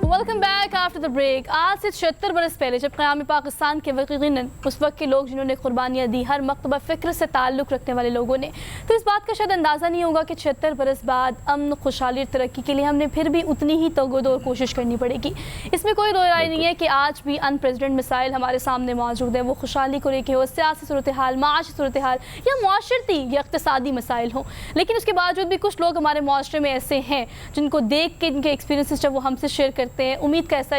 Welcome back after the break. आज से 76 बरस पहले जब क़याम पाकिस्तान के यकीनन उस वक्त के लोग जिन्होंने कुर्बानियाँ दी, हर मकतबा फ़िक्र से ताल्लुक़ रखने वाले लोगों ने, तो इस बात का शायद अंदाज़ा नहीं होगा कि 76 बरस बाद अमन, खुशहाली और तरक्की के लिए हमने फिर भी उतनी ही तगोदो और कोशिश करनी पड़ेगी। इसमें कोई दो राय नहीं है कि आज भी अनप्रेसिडेंट मिसाइल हमारे सामने मौजूद है, वो खुशहाली को लेके हो, सियासी सूरत हाल, माशी सूरत हाल या मुआशरती या इक़्तिसादी मसाइल हों। लेकिन उसके बावजूद भी कुछ लोग हमारे मुआशरे में ऐसे हैं जिनको देख के इनके एक्सपीरियंसेस जब वो हमसे शेयर करते हैं, उम्मीद का ऐसा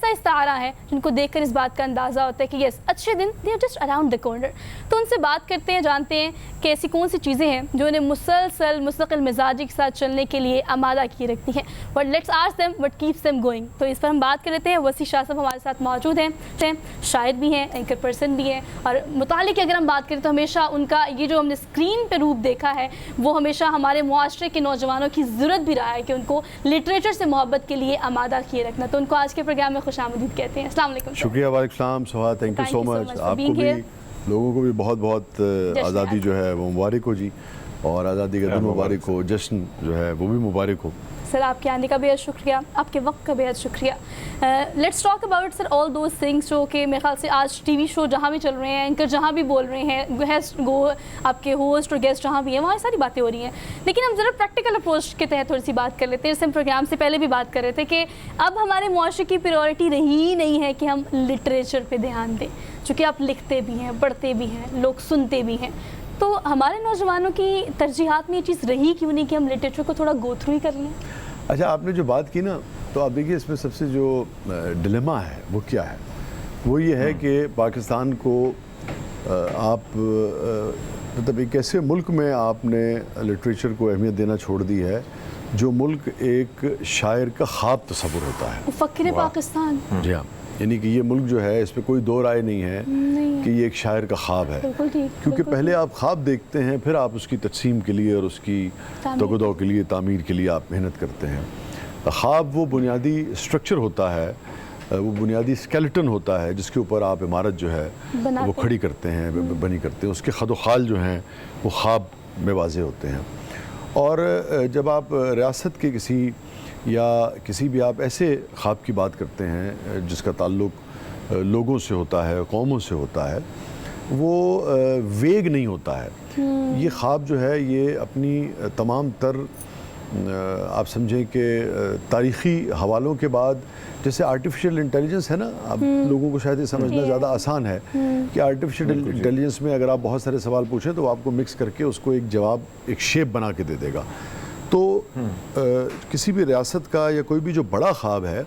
इस्तारा है जिनको देखकर इस बात का अंदाज़ा होता है कि यस अच्छे दिन they are just around the corner. तो उनसे बात करते हैं, जानते हैं कि ऐसी कौन सी चीज़ें हैं जो उन्हें मुसलसल मुस्तकिल मिजाजी के साथ चलने के लिए आमादा किए रखती हैं। But let's ask them what keeps them going. तो इस पर हम बात कर लेते हैं। वसी शाह साहब हमारे साथ मौजूद हैं, शायर भी हैं, एंकर पर्सन भी हैं, और मुतालिक अगर हम बात करें तो हमेशा उनका ये जो हमने स्क्रीन पर रूप देखा है वो हमेशा हमारे मुआशरे के नौजवानों की ज़रूरत भी रहा है कि उनको लिटरेचर से मोहब्बत के लिए आमादा किए रखना। तो उनको आज के प्रोग्राम में खुशामदीद कहते हैं। अस्सलाम वालेकुम। शुक्रिया, वालेकुम सलाम Soha, thank you so much. आपको भी, लोगों को भी बहुत बहुत आज़ादी जो है वो मुबारक हो जी, और आज़ादी का दिन मुबारक हो, जश्न जो है वो भी मुबारक हो। सर आपके आने का बेहद शुक्रिया, आपके वक्त का बेहद शुक्रिया। Let's talk about sir all those things जो कि मेरे ख्याल से आज टीवी शो जहाँ भी चल रहे हैं, एंकर जहाँ भी बोल रहे हैं, आपके होस्ट और गेस्ट जहाँ भी हैं वहाँ सारी बातें हो रही हैं। लेकिन हम ज़रा प्रैक्टिकल अप्रोच के तहत थोड़ी सी बात कर लेते हैं। जैसे हम प्रोग्राम से पहले भी बात कर रहे थे कि अब हमारे मुआशरे की प्रायोरिटी रही ही नहीं है कि हम लिटरेचर पर ध्यान दें, चूँकि आप लिखते भी हैं, पढ़ते भी हैं, लोग सुनते भी हैं। तो हमारे नौजवानों की तरजीहात में ये चीज़ रही क्यों नहीं कि हम लिटरेचर को थोड़ा गो थ्रू ही कर लें? अच्छा, आपने जो बात की ना, तो आप देखिए इसमें सबसे जो डिलेमा है वो क्या है, वो ये है कि पाकिस्तान को आप मतलब एक ऐसे मुल्क में आपने लिटरेचर को अहमियत देना छोड़ दी है जो मुल्क एक शायर का ख्वाब तस्वुर होता है, फ़क्र पाकिस्तान। जी हाँ, यानी कि ये मुल्क जो है इस पर कोई दो राय नहीं है कि ये एक शायर का ख्वाब है। क्योंकि पहले आप ख्वाब देखते हैं, फिर आप उसकी तकसीम के लिए और उसकी तगदो के लिए, तामीर के लिए आप मेहनत करते हैं। ख्वाब वो बुनियादी स्ट्रक्चर होता है, वो बुनियादी स्केलेटन होता है जिसके ऊपर आप इमारत जो है वो खड़ी करते हैं, बनी करते हैं। उसके खद खाल जो हैं वो ख्वाब में वाज़े होते हैं। और जब आप रियासत के किसी भी आप ऐसे ख्वाब की बात करते हैं जिसका ताल्लुक़ लोगों से होता है, कौमों से होता है, वो वेग नहीं होता है। ये ख्वाब जो है ये अपनी तमाम तर آپ سمجھیں کہ تاریخی حوالوں کے بعد جیسے آرٹیفیشل انٹیلیجنس ہے نا، اب لوگوں کو شاید یہ سمجھنا زیادہ آسان ہے کہ آرٹیفیشل انٹیلیجنس میں اگر آپ بہت سارے سوال پوچھیں تو وہ آپ کو مکس کر کے اس کو ایک جواب ایک شیپ بنا کے دے دے گا. تو کسی بھی ریاست کا یا کوئی بھی جو بڑا خواب ہے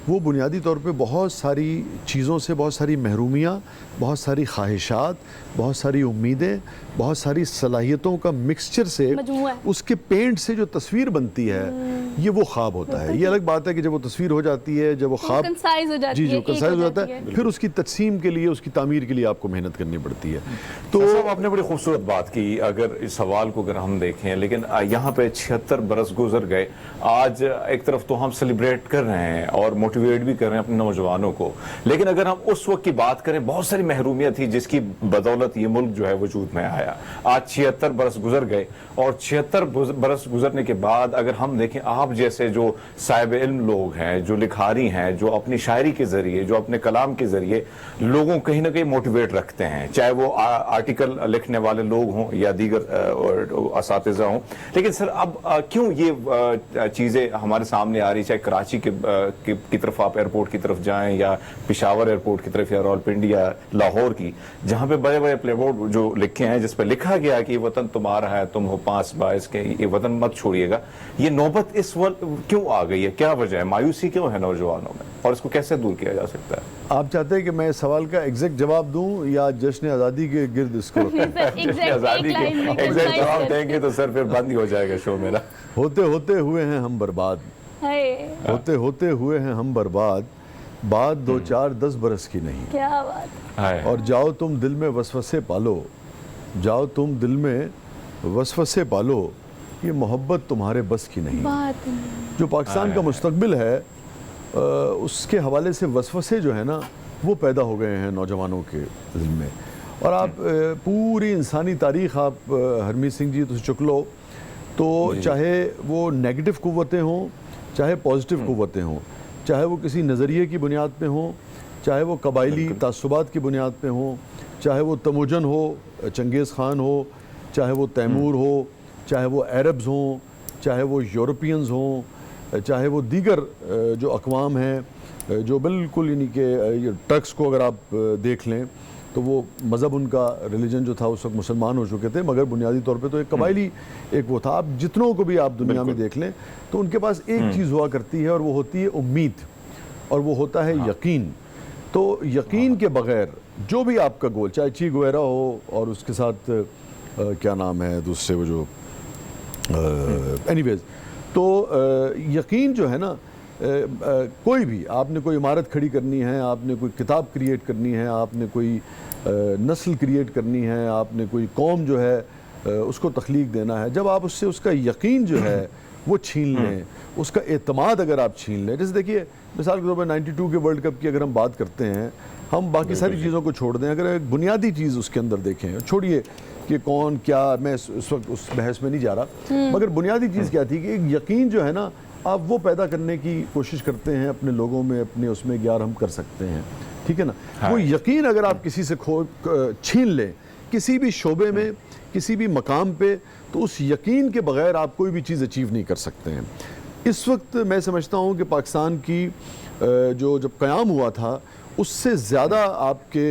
وہ بنیادی طور پہ بہت ساری چیزوں سے، بہت ساری محرومیاں، بہت ساری خواہشات، بہت ساری امیدیں، بہت ساری صلاحیتوں کا مکسچر سے اس کے پینٹ سے جو تصویر بنتی ہے یہ وہ خواب ہوتا ہے. یہ الگ بات ہے کہ جب وہ تصویر ہو جاتی ہے، جب وہ خواب کنسائز ہو جاتی ہے، جی کنسائز ہو جاتا ہے، پھر اس کی تقسیم کے لیے، اس کی تعمیر کے لیے آپ کو محنت کرنی پڑتی ہے. تو آپ نے بڑی خوبصورت بات کی. اگر اس سوال کو اگر ہم دیکھیں، لیکن یہاں پہ 76 برس گزر گئے. آج ایک طرف تو ہم سیلیبریٹ کر رہے ہیں اور موٹیویٹ بھی کر رہے ہیں اپنے نوجوانوں کو، لیکن اگر ہم اس وقت کی بات کریں بہت ساری محرومیت تھی جس کی بدولت یہ ملک جو ہے وجود میں آیا. آج 76 برس گزر گئے اور 76 برس گزرنے کے بعد اگر ہم دیکھیں آپ جیسے جو صاحب علم لوگ ہیں، جو لکھاری ہیں، جو اپنی شاعری کے ذریعے، جو اپنے کلام کے ذریعے لوگوں کہیں نہ کہیں موٹیویٹ رکھتے ہیں، چاہے وہ آرٹیکل لکھنے والے لوگ ہوں یا دیگر اساتذہ ہوں. لیکن سر اب کیوں یہ چیزیں ہمارے سامنے آ رہی، چاہے کراچی کی طرف آپ ایئرپورٹ کی طرف جائیں یا پشاور ایئرپورٹ کی طرف یا راولپنڈی یا لاہور کی، جہاں پہ بڑے بڑے پلے بورڈ جو لکھے ہیں جس پہ لکھا گیا کہ یہ وطن تمہارا ہے، تم ہو 5 باعث کے، یہ وطن مت چھوڑیے گا. یہ نوبت اس وقت کیوں آ گئی ہے؟ کیا وجہ ہے؟ مایوسی کیوں ہے نوجوانوں میں اور اس کو کیسے دور کیا جا سکتا ہے؟ آپ چاہتے ہیں کہ میں سوال کا ایگزیکٹ جواب دوں یا جشن آزادی کے گرد اس کو آزادی کے ایگزیکٹ جواب دیں گے تو سر پھر بند ہی ہو جائے گا شو میرا. ہوتے ہوتے ہوئے ہیں ہم برباد، ہوتے ہوتے ہوئے ہیں ہم برباد، بات 2 4 10 برس کی نہیں. کیا بات. اور جاؤ تم دل میں وسوسے پالو، جاؤ تم دل میں وسوسے پالو، یہ محبت تمہارے بس کی نہیں. جو پاکستان کا مستقبل ہے اس کے حوالے سے وسوسے جو ہے نا وہ پیدا ہو گئے ہیں نوجوانوں کے دل میں. اور آپ پوری انسانی تاریخ آپ ہرمیت سنگھ جی تو چک لو تو چاہے وہ نیگیٹو قوتیں ہوں، چاہے پازیٹیو قوتیں ہوں، چاہے وہ کسی نظریے کی بنیاد پہ ہوں، چاہے وہ قبائلی تعصبات کی بنیاد پہ ہوں، چاہے وہ تموجن ہو، چنگیز خان ہو، چاہے وہ تیمور ہو، چاہے وہ عربز ہوں، چاہے وہ یورپینز ہوں، چاہے وہ دیگر جو اقوام ہیں جو بالکل یعنی کہ ٹرکس کو اگر آپ دیکھ لیں تو وہ مذہب ان کا ریلیجن جو تھا اس وقت مسلمان ہو چکے تھے، مگر بنیادی طور پہ تو ایک قبائلی ایک وہ تھا. آپ جتنوں کو بھی آپ دنیا میں دیکھ لیں تو ان کے پاس ایک چیز ہوا کرتی ہے اور وہ ہوتی ہے امید اور وہ ہوتا ہے یقین. تو یقین کے بغیر جو بھی آپ کا گول، چاہے چی گویرا ہو اور اس کے ساتھ کیا نام ہے دوسرے وہ جو اینی ویز، تو یقین جو ہے نا کوئی بھی آپ نے کوئی عمارت کھڑی کرنی ہے، آپ نے کوئی کتاب کریٹ کرنی ہے، آپ نے کوئی نسل کریٹ کرنی ہے، آپ نے کوئی قوم جو ہے اس کو تخلیق دینا ہے، جب آپ اس سے اس کا یقین جو ہے وہ چھین لیں، اس کا اعتماد اگر آپ چھین لیں. جیسے دیکھیے مثال کے طور پر 92 کے ورلڈ کپ کی اگر ہم بات کرتے ہیں، ہم باقی ساری چیزوں کو چھوڑ دیں، اگر ایک بنیادی چیز اس کے اندر دیکھیں، چھوڑیے کہ کون کیا، میں اس وقت اس بحث میں نہیں جا رہا، مگر بنیادی چیز کیا تھی کہ ایک یقین جو ہے نا آپ وہ پیدا کرنے کی کوشش کرتے ہیں اپنے لوگوں میں، اپنے اس میں کہ ہم کر سکتے ہیں. ٹھیک ہے نا. وہ یقین اگر آپ کسی سے چھین لیں کسی بھی شعبے میں، کسی بھی مقام پہ، تو اس یقین کے بغیر آپ کوئی بھی چیز اچیو نہیں کر سکتے ہیں. اس وقت میں سمجھتا ہوں کہ پاکستان کی جو جب قیام ہوا تھا اس سے زیادہ آپ کے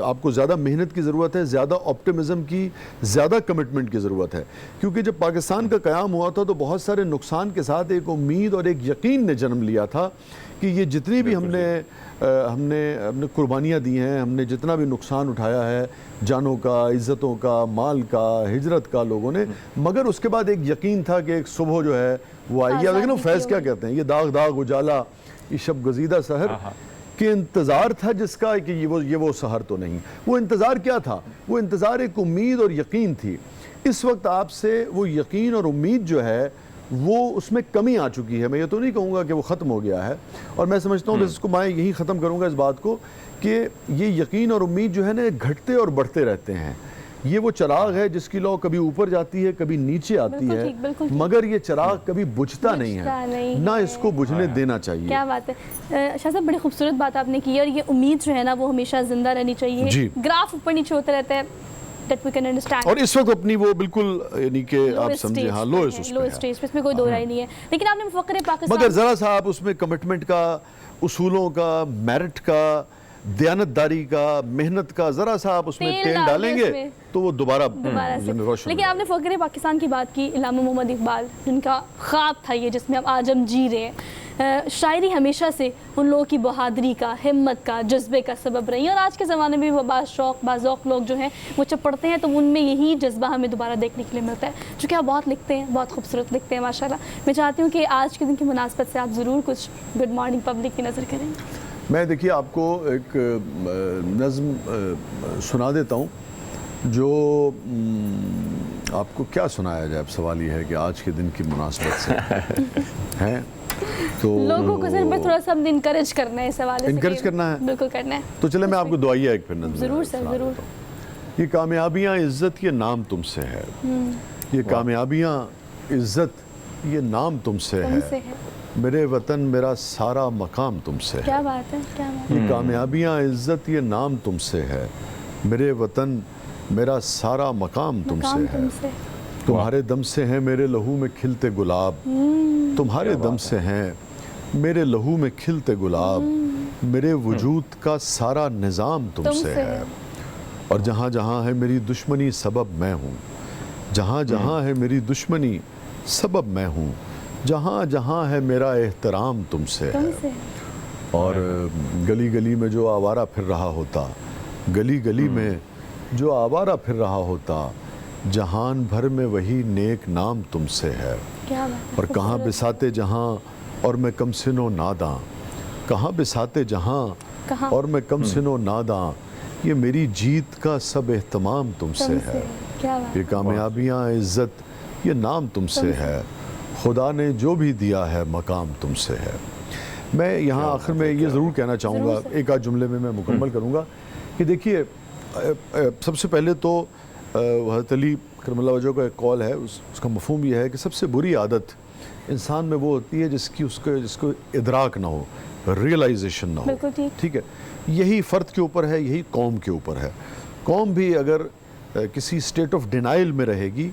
آپ کو زیادہ محنت کی ضرورت ہے، زیادہ آپٹیمزم کی، زیادہ کمٹمنٹ کی ضرورت ہے. کیونکہ جب پاکستان کا قیام ہوا تھا تو بہت سارے نقصان کے ساتھ ایک امید اور ایک یقین نے جنم لیا تھا کہ یہ جتنی بھی ہم نے قربانیاں دی ہیں، ہم نے جتنا بھی نقصان اٹھایا ہے جانوں کا، عزتوں کا، مال کا، ہجرت کا لوگوں نے، مگر اس کے بعد ایک یقین تھا کہ ایک صبح جو ہے وہ آئے گی. لیکن وہ فیض کیا کہتے ہیں، یہ داغ داغ اجالا، یہ شب گزیدہ سحر، کہ انتظار تھا جس کا کہ یہ وہ سحر تو نہیں. وہ انتظار کیا تھا؟ وہ انتظار ایک امید اور یقین تھی. اس وقت آپ سے وہ یقین اور امید جو ہے وہ اس میں کمی آ چکی ہے. میں یہ تو نہیں کہوں گا کہ وہ ختم ہو گیا ہے، اور میں سمجھتا ہوں کہ اس کو میں یہی ختم کروں گا اس بات کو کہ یہ یقین اور امید جو ہے نا گھٹتے اور بڑھتے رہتے ہیں. یہ وہ چراغ ہے جس کی لو کبھی اوپر جاتی ہے، کبھی نیچے آتی ہے، مگر یہ چراغ کبھی بجھتا نہیں ہے، نہ اس کو بجھنے دینا چاہیے. کیا بات ہے شاہ صاحب، بڑی خوبصورت بات آپ نے کی، اور یہ امید جو ہے نا وہ ہمیشہ زندہ رہنی چاہیے. گراف اوپر نیچے ہوتا رہتا ہے، that we can understand. اور اس وقت اپنی وہ بالکل یعنی کہ آپ سمجھیں ہاں لوئسٹ اس لوئسٹ پہ اسٹیج پہ، اس میں کوئی دو رائے نہیں ہے. لیکن آپ نے مفکر پاکستان مگر ذرا سا آپ اس میں کمٹمنٹ کا، اصولوں کا، میرٹ کا، دیانتداری کا، محنت کا ذرا سا آپ اس میں تیل ڈالیں گے تو وہ دوبارہ سے. روشن. لیکن آپ نے فخر پاکستان کی بات کی، علامہ محمد اقبال جن کا خواب تھا یہ جس میں آج ہم جی رہے ہیں. شاعری ہمیشہ سے ان لوگوں کی بہادری کا، ہمت کا، جذبے کا سبب رہی ہے، اور آج کے زمانے میں بھی بعض شوق بعض ذوق لوگ جو ہیں وہ جب پڑھتے ہیں تو ان میں یہی جذبہ ہمیں دوبارہ دیکھنے کے لیے ملتا ہے. چونکہ آپ بہت لکھتے ہیں، بہت خوبصورت لکھتے ہیں ماشاءاللہ. میں چاہتی ہوں کہ آج کے دن کی مناسبت سے آپ ضرور کچھ گڈ مارننگ پبلک کی نظر کریں. میں دیکھیے آپ کو ایک نظم سنا دیتا ہوں جو آپ کو کیا سنایا جائے. اب سوال یہ ہے کہ آج کے دن کی مناسبت سے ہیں تو لوگوں کو صرف تھوڑا سا انکریج کرنا ہے اس حوالے سے. انکریج کرنا ہے، بالکل کرنا ہے. تو چلے میں آپ کو دعائیہ ایک پھر نظم ضرور سر ضرور. یہ کامیابیاں عزت یہ نام تم سے ہے، یہ کامیابیاں عزت یہ نام تم سے ہے، میرے وطن میرا سارا مقام تم سے ہے. کیا بات ہے، کیا بات ہے. یہ کامیابیاں عزت یہ نام تم سے ہے، میرے وطن میرا سارا مقام تم سے ہے. تمہارے دم سے ہیں میرے لہو میں کھلتے گلاب، تمہارے دم سے ہیں میرے لہو میں کھلتے گلاب، میرے وجود کا سارا نظام تم سے ہے. اور جہاں جہاں ہے میری دشمنی سبب میں ہوں، جہاں جہاں ہے میری دشمنی سبب میں ہوں، جہاں جہاں ہے میرا احترام تم سے ہے. اور گلی گلی میں جو آوارہ پھر رہا ہوتا، گلی گلی میں جو آوارہ پھر رہا ہوتا، جہان بھر میں وہی نیک نام تم سے ہے. اور کہاں بساتے جہاں اور میں کم سن و ناداں، کہاں بساتے جہاں اور میں کم سن و ناداں، یہ میری جیت کا سب اہتمام تم سے ہے. یہ کامیابیاں عزت یہ نام تم سے ہے، خدا نے جو بھی دیا ہے مقام تم سے ہے. میں یہاں آخر میں یہ ضرور کہنا چاہوں گا، ایک آدھ جملے میں مکمل کروں گا کہ دیکھیے سب سے پہلے تو حضرت علی کرم اللہ وجہہ کا ایک قول ہے، اس کا مفہوم یہ ہے کہ سب سے بری عادت انسان میں وہ ہوتی ہے جس کو ادراک نہ ہو، ریئلائزیشن نہ ہو. ٹھیک ہے، یہی فرد کے اوپر ہے، یہی قوم کے اوپر ہے. قوم بھی اگر کسی اسٹیٹ آف ڈینائل میں رہے گی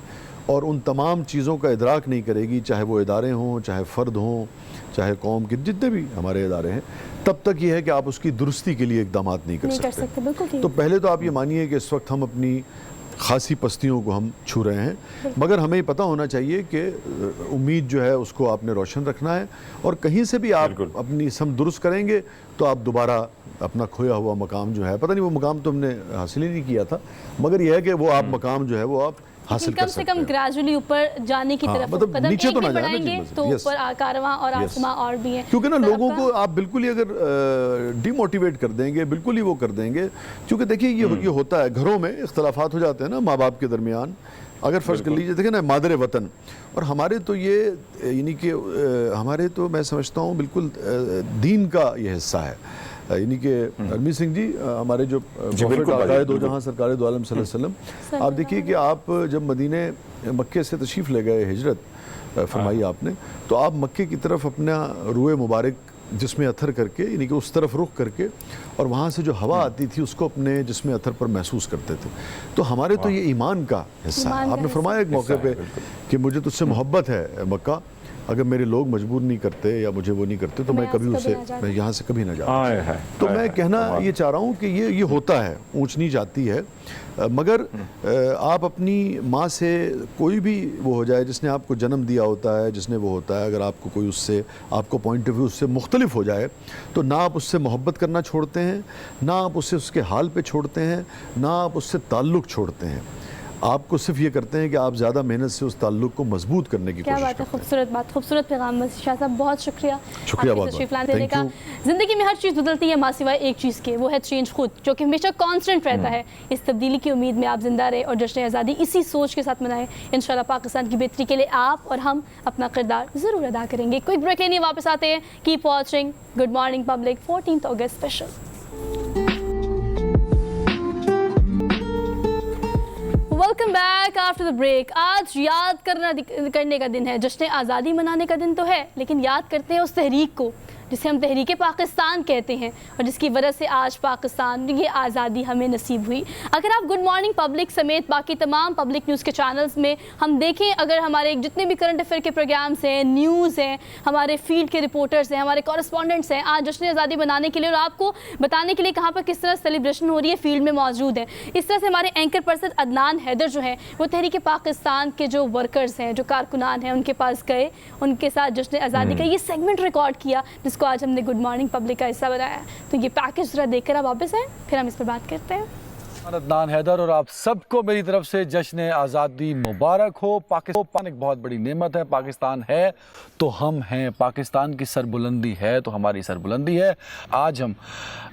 اور ان تمام چیزوں کا ادراک نہیں کرے گی، چاہے وہ ادارے ہوں، چاہے فرد ہوں، چاہے قوم کے جتنے بھی ہمارے ادارے ہیں، تب تک یہ ہے کہ آپ اس کی درستی کے لیے اقدامات نہیں کر سکتے. تو پہلے تو آپ یہ مانیے کہ اس وقت ہم اپنی خاصی پستیوں کو ہم چھو رہے ہیں، مگر ہمیں پتہ ہونا چاہیے کہ امید جو ہے اس کو آپ نے روشن رکھنا ہے، اور کہیں سے بھی آپ اپنی سمت درست کریں گے تو آپ دوبارہ اپنا کھویا ہوا مقام جو ہے، پتہ نہیں وہ مقام تو ہم نے حاصل ہی نہیں کیا تھا، مگر یہ ہے کہ وہ آپ مقام جو ہے وہ آپ حاصل کر سکتے ہیں. کم سے کم گریجولی اوپر جانے کی طرف قدم ایک بھی بڑھائیں گے تو اوپر کارواں اور آسماں اور بھی ہیں. کیونکہ نا لوگوں کو آپ بالکل ہی اگر ڈی موٹیویٹ کر دیں گے، بالکل ہی وہ کر دیں گے، کیونکہ دیکھیے یہ ہوتا ہے گھروں میں اختلافات ہو جاتے ہیں نا ماں باپ کے درمیان. اگر فرض کر لیجیے دیکھیں نا مادر وطن، اور ہمارے تو یہ یعنی کہ ہمارے تو میں سمجھتا ہوں بالکل دین کا یہ حصہ ہے. یعنی کہ ارمی سنگھ جی ہمارے جو عقائد دو جہاں سرکار دو عالم صلی اللہ علیہ وسلم، آپ دیکھیے کہ آپ جب مدینہ مکے سے تشریف لے گئے، ہجرت فرمائی آپ نے، تو آپ مکے کی طرف اپنا روئے مبارک جسم اتھر کر کے یعنی کہ اس طرف رخ کر کے اور وہاں سے جو ہوا آتی تھی اس کو اپنے جسم اتھر پر محسوس کرتے تھے. تو ہمارے تو یہ ایمان کا حصہ ہے. آپ نے فرمایا ایک موقع پہ کہ مجھے تجھ سے محبت ہے مکہ، اگر میرے لوگ مجبور نہیں کرتے یا مجھے وہ نہیں کرتے تو میں یہاں سے کبھی نہ جاتا. تو میں کہنا یہ چاہ رہا ہوں کہ یہ ہوتا ہے، اونچ نیچ آتی ہے، مگر آپ اپنی ماں سے کوئی بھی وہ ہو جائے جس نے آپ کو جنم دیا ہوتا ہے، جس نے وہ ہوتا ہے، اگر آپ کو کوئی اس سے آپ کو پوائنٹ آف ویو اس سے مختلف ہو جائے تو نہ آپ اس سے محبت کرنا چھوڑتے ہیں، نہ آپ اسے اس کے حال پہ چھوڑتے ہیں، نہ آپ اس سے تعلق چھوڑتے ہیں. آپ کو صرف یہ کرتے ہیں کہ آپ زیادہ محنت سے اس تعلق کو مضبوط کرنے کی کوشش کرتے ہیں. کیا بات ہے، خوبصورت بات، خوبصورت پیغام. شاہ صاحب بہت شکریہ بہت تشریف لانے کا. زندگی میں ہر چیز بدلتی ہے ماں سوائے ایک چیز کے، وہ ہے چینج خود، جو کہ ہمیشہ کانسٹنٹ رہتا ہے. اس تبدیلی کی امید میں آپ زندہ رہے اور جشن آزادی اسی سوچ کے ساتھ منائیں. انشاءاللہ پاکستان کی بہتری کے لیے آپ اور ہم اپنا کردار ضرور ادا کریں گے. کوئی بریک نہیں، واپس آتے ہیں. Keep watching good morning public 14 August special. Welcome back after the break. آج یاد کرنے کا دن ہے، جشن آزادی منانے کا دن تو ہے، لیکن یاد کرتے ہیں اس تحریک کو جسے ہم تحریک پاکستان کہتے ہیں اور جس کی وجہ سے آج پاکستان یہ آزادی ہمیں نصیب ہوئی. اگر آپ گڈ مارننگ پبلک سمیت باقی تمام پبلک نیوز کے چینلز میں ہم دیکھیں, اگر ہمارے جتنے بھی کرنٹ افیئر کے پروگرامز ہیں, نیوز ہیں, ہمارے فیلڈ کے رپورٹرز ہیں, ہمارے کورسپونڈنٹس ہیں, آج جشن آزادی منانے کے لیے اور آپ کو بتانے کے لیے کہاں پر کس طرح سیلیبریشن ہو رہی ہے فیلڈ میں موجود ہیں. اس طرح سے ہمارے اینکر پرسن عدنان حیدر جو ہیں وہ تحریک پاکستان کے جو ورکرز ہیں, جو کارکنان ہیں, ان کے پاس گئے, ان کے ساتھ جشن آزادی کا یہ سیگمنٹ ریکارڈ کیا جس کو آج ہم نے گڈ مارننگ پبلک کا حصہ بنایا. تو یہ پیکج ذرا دیکھ کر آپ واپس آئیں, پھر ہم اس پر بات کرتے ہیں. عدنان حیدر اور آپ سب کو میری طرف سے جشن آزادی مبارک ہو. پاکستان ایک بہت بڑی نعمت ہے. پاکستان ہے تو ہم ہیں, پاکستان کی سربلندی ہے تو ہماری سربلندی ہے. آج ہم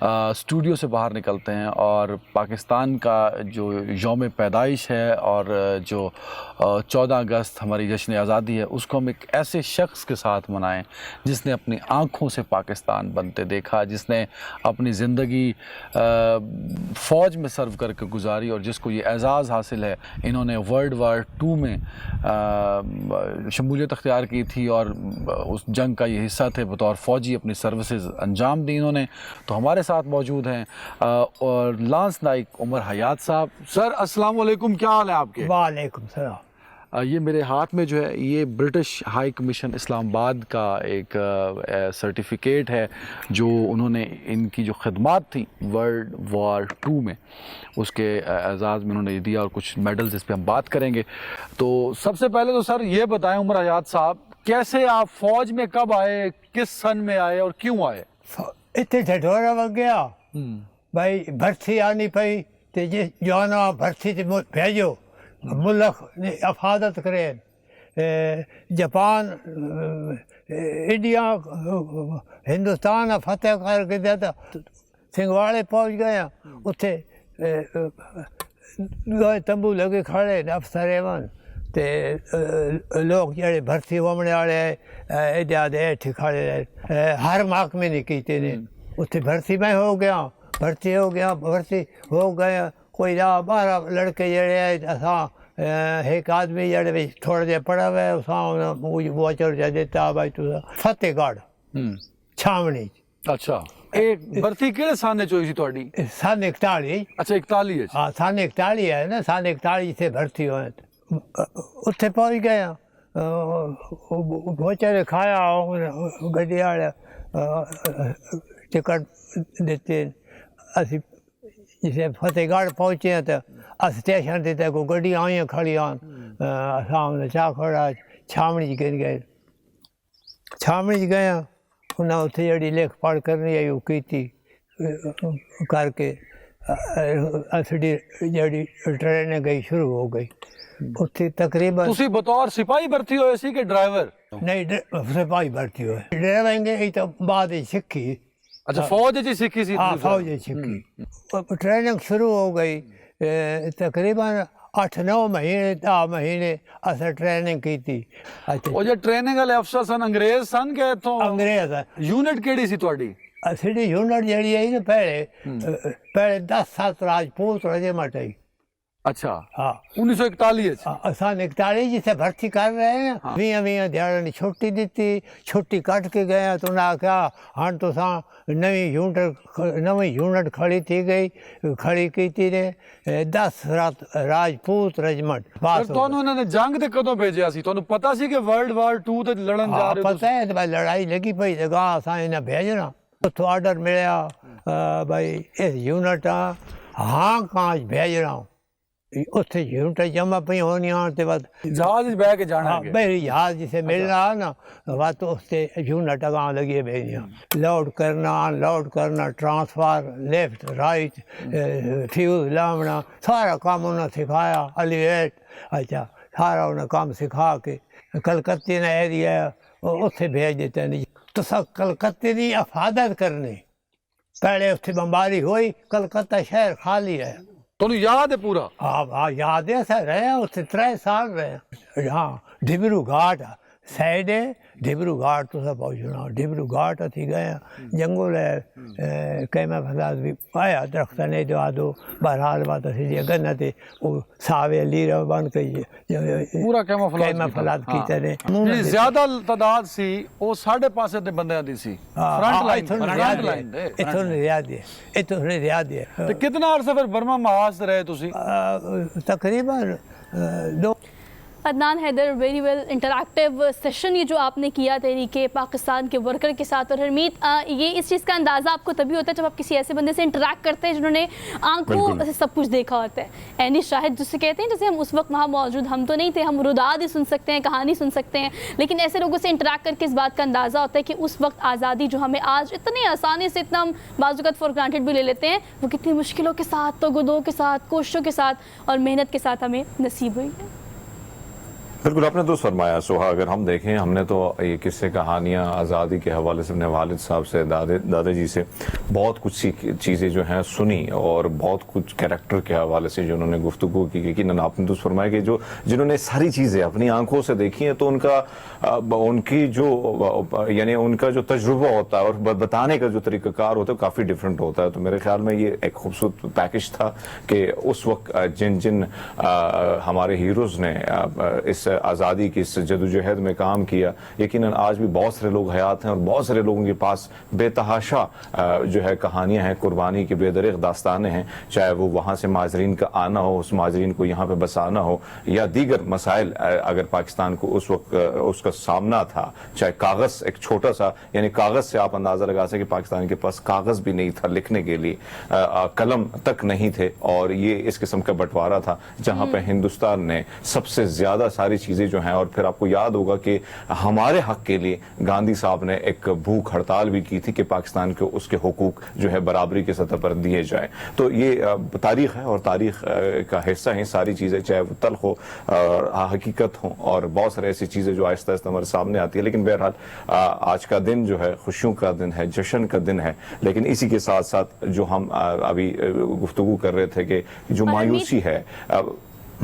اسٹوڈیو سے باہر نکلتے ہیں اور پاکستان کا جو یوم پیدائش ہے اور جو 14 اگست ہماری جشن آزادی ہے اس کو ہم ایک ایسے شخص کے ساتھ منائیں جس نے اپنی آنکھوں سے پاکستان بنتے دیکھا, جس نے اپنی زندگی فوج میں سرو کر کے گزاری اور جس کو یہ اعزاز حاصل ہے. انہوں نے ورلڈ وار 2 میں شمولیت اختیار کی تھی اور اس جنگ کا یہ حصہ تھے, بطور فوجی اپنی سروسز انجام دی انہوں نے. تو ہمارے ساتھ موجود ہیں اور لانس نائک عمر حیات صاحب. سر السلام علیکم, کیا حال ہے آپ کے؟ وعلیکم السلام. یہ میرے ہاتھ میں جو ہے یہ برٹش ہائی کمیشن اسلام آباد کا ایک سرٹیفکیٹ ہے جو انہوں نے ان کی جو خدمات تھیں ورلڈ وار 2 میں اس کے اعزاز میں انہوں نے دیا, اور کچھ میڈلز اس پہ ہم بات کریں گے. تو سب سے پہلے تو سر یہ بتائیں عمر حیات صاحب, کیسے آپ فوج میں کب آئے, کس سن میں آئے اور کیوں آئے؟ اتنے ٹھٹورا وگ گیا بھائی, بھرتی آنی پئی تے جانا بھرتی تے بھیجو, ملک نے افادت کرے. جاپان انڈیا ہندوستان فتح کر کے دیا تھا. سنگواڑے پہنچ گیا, اتنے گئے تمبو لگے کھڑے افسر ایون تے لوگ جڑے بھرتی ہونے والے ہیٹھ کھڑے رہے. ہر محکمے نے کیتے نے. اتنے بھرتی میں ہو گیا, بھرتی ہو گیا. کوئی 12 لڑکے جڑے اساں ایک آدمی جڑے تھوڑا جہا پڑھا ہوا ہے اساں ووچر جا دیتا بھائی تو فتح گڑھ چھاونی. اچھا, ایک بھرتی کہڑے سانے چوئی سی تہاڈی؟ سن 41. اچھا 41. ہاں سن 41 ہے نا, سن 41 سے بھرتی ہوئے. اتنے پہنچ گیا, ووچر کھایا, گڈی والے ٹکٹ دیتے. اسی جسے فتح گڑھ پہنچے ہیں تو اسٹیشن تے کو گڈی آئیں کھڑی آن, اساں چاہ کھڑا چھاونی چ گئے. چھاونی چ گیا, انہیں اتنے جڑی لکھ پڑھ کرنی آئی وہ کیتی کر کے اسڈی جڑی ٹرین گئی شروع ہو گئی. اتنے تقریباً تسی بطور سپاہی بھرتی ہوئے سی کہ ڈرائیور؟ نہیں, سپاہی بھرتی ہوئے. ڈرائیونگ ہی تو بعد سیکھی. اچھا, فوج جی سیکھی سی؟ ہاں فوج سیکھی. ٹریننگ شروع ہو گئی. تقریباً 8-9 مہینے 10 مہینے اصل ٹریننگ کی تھی. وہ جو ٹریننگ والے افسر سن انگریز سن کہ اتوں انگریز یونٹ کیڑی سی تہاڈی؟ سیڈی یونٹ جڑی ہے نا پہلے 10-7 راجپوت رجمنٹ ہے. اچھا ہاں 1941 اساں 41 جسے بھرتی کر رہے ہیں. 20 دیہڑ نے چھٹی دیتی, چھٹی کٹ کے گیا تو انہیں آخیا ہاں تو نویں یونٹ کھڑی تھی گئی, کھڑی کی نے 10 راجپوت رجمنٹ. انہوں نے جنگ تے کدوں بھیجیا سی؟ تانوں پتہ سی کہ ورلڈ وار 2 تے لڑن جا رہے ہو؟ پتہ ہے بھائی لڑائی لگی پئی تے گاں اساں انہیں بھیجنا. تو آرڈر ملیا بھائی اس یونٹ ہاں کانچ بھیجنا. اتنے یونٹ جمع پہ ہونی آتے بعد جہاز بہ کے جانا ہے. بھائی جہاز جسے مل رہا نا بات اس سے یونٹ اگاں لگے بھیجنا. لوڈ کرنا ان لوڈ کرنا, ٹرانسفر لیفٹ رائٹ, فیوز لاؤنا, سارا کام انہیں سکھایا. الیویٹ اچھا سارا انہیں کام سکھا کے کلکتے نے ایریا اتنے بھیج دیتے ہیں. تو سب کلکتے کی حفاظت کرنی. پہلے اتنے بمباری ہوئی, کلکتہ شہر خالی ہے. تانوں یاد ہے پورا؟ ہاں یاد ہے. سر رہے اتنے 3 سال رہے. ہاں ڈبرو گھاٹ سائڈ ہے, ڈبرو گھاٹ تو سب پہنچنا ڈبرو گھاٹ اتھی گئے جنگل ہے کیما فلاد بھی آیا درخت نے دو بہرحال بات اسی گنا تے وہ ساوے لیرا بن کے پورا کیما فلاد کی طرح زیادہ تعداد سی وہ ساڑھے پاسے تے بندیاں دی سی فرنٹ لائن اتوں ریاض ہے اتوں ریاض ہے تے کتنا عرصہ پھر برما محاذ رہے تسی؟ تقریباً 2 Adnan Haider very well interactive session یہ جو آپ نے کیا تحریک پاکستان کے ورکر کے ساتھ. اور ہرمیت یہ اس چیز کا اندازہ آپ کو تبھی ہوتا ہے جب آپ کسی ایسے بندے سے انٹریکٹ کرتے ہیں جنہوں نے آنکھوں سے سب کچھ دیکھا ہوتا ہے. عینی شاہد جسے کہتے ہیں جیسے ہم اس وقت وہاں موجود ہم تو نہیں تھے, ہم روداد ہی سن سکتے ہیں, کہانی سن سکتے ہیں, لیکن ایسے لوگوں سے انٹریکٹ کر کے اس بات کا اندازہ ہوتا ہے کہ اس وقت آزادی جو ہمیں آج اتنی آسانی سے اتنا ہم بعض اوقات فار گرانٹیڈ بھی لے لیتے ہیں وہ کتنی مشکلوں کے ساتھ توگدوں کے ساتھ کوششوں کے ساتھ اور محنت کے ساتھ ہمیں نصیب ہوئی ہے. بالکل آپ نے درست فرمایا سوہا. اگر ہم دیکھیں ہم نے تو یہ قصے کہانیاں آزادی کے حوالے سے اپنے والد صاحب سے دادا جی سے بہت کچھ چیزیں جو ہیں سنی اور بہت کچھ کیریکٹر کے حوالے سے جو انہوں نے گفتگو کی. یقیناً آپ نے درست فرمایا کہ جنہوں نے ساری چیزیں اپنی آنکھوں سے دیکھی ہیں تو ان کی جو یعنی ان کا جو تجربہ ہوتا ہے اور بتانے کا جو طریقہ کار ہوتا ہے کافی ڈفرینٹ ہوتا ہے. تو میرے خیال میں یہ ایک خوبصورت پیکج تھا کہ اس وقت جن ہمارے ہیروز نے اس آزادی کی اس جدوجہد میں کام کیا, یقیناً آج بھی بہت سارے لوگ حیات ہیں اور بہت سارے لوگوں کے پاس بے تحاشا جو ہے کہانیاں ہیں, قربانی کی بے دریغ داستانیں ہیں, چاہے وہ وہاں سے مہاجرین کا آنا ہو, اس مہاجرین کو یہاں پہ بسانا ہو, یا دیگر مسائل اگر پاکستان کو اس وقت اس کا سامنا تھا, چاہے کاغذ ایک چھوٹا سا, یعنی کاغذ سے آپ اندازہ لگا سکیں کہ پاکستان کے پاس کاغذ بھی نہیں تھا لکھنے کے لیے, قلم تک نہیں تھے, اور یہ اس قسم کا بٹوارا تھا جہاں پہ ہندوستان نے سب سے زیادہ ساری چیزیں جو ہیں. اور پھر آپ کو یاد ہوگا کہ ہمارے حق کے لیے گاندھی صاحب نے ایک بھوک ہڑتال بھی کی تھی کہ پاکستان کو اس کے حقوق جو ہے برابری کی سطح پر دیے جائیں. تو یہ تاریخ ہے اور تاریخ کا حصہ ہیں ساری چیزیں, چاہے وہ تلخ ہو حقیقت ہوں اور بہت سارے ایسی چیزیں جو آہستہ آہستہ ہمارے سامنے آتی ہے. لیکن بہرحال آج کا دن جو ہے خوشیوں کا دن ہے, جشن کا دن ہے, لیکن اسی کے ساتھ ساتھ جو ہم ابھی گفتگو کر رہے تھے کہ جو مایوسی ہے.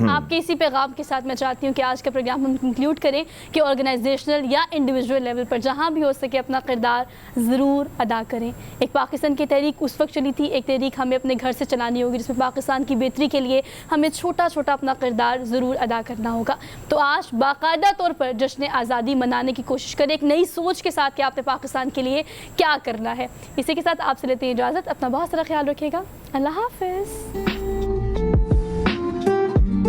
آپ کے اسی پیغام کے ساتھ میں چاہتی ہوں کہ آج کا پروگرام ہم کنکلیوڈ کریں کہ آرگنائزیشنل یا انڈیویجول لیول پر جہاں بھی ہو سکے اپنا کردار ضرور ادا کریں. ایک پاکستان کی تحریک اس وقت چلی تھی, ایک تحریک ہمیں اپنے گھر سے چلانی ہوگی جس میں پاکستان کی بہتری کے لیے ہمیں چھوٹا چھوٹا اپنا کردار ضرور ادا کرنا ہوگا. تو آج باقاعدہ طور پر جشن آزادی منانے کی کوشش کریں ایک نئی سوچ کے ساتھ کہ آپ نے پاکستان کے لیے کیا کرنا ہے. اسی کے ساتھ آپ سے لیتے ہیں اجازت. اپنا بہت سارا خیال رکھیے گا. اللہ حافظ.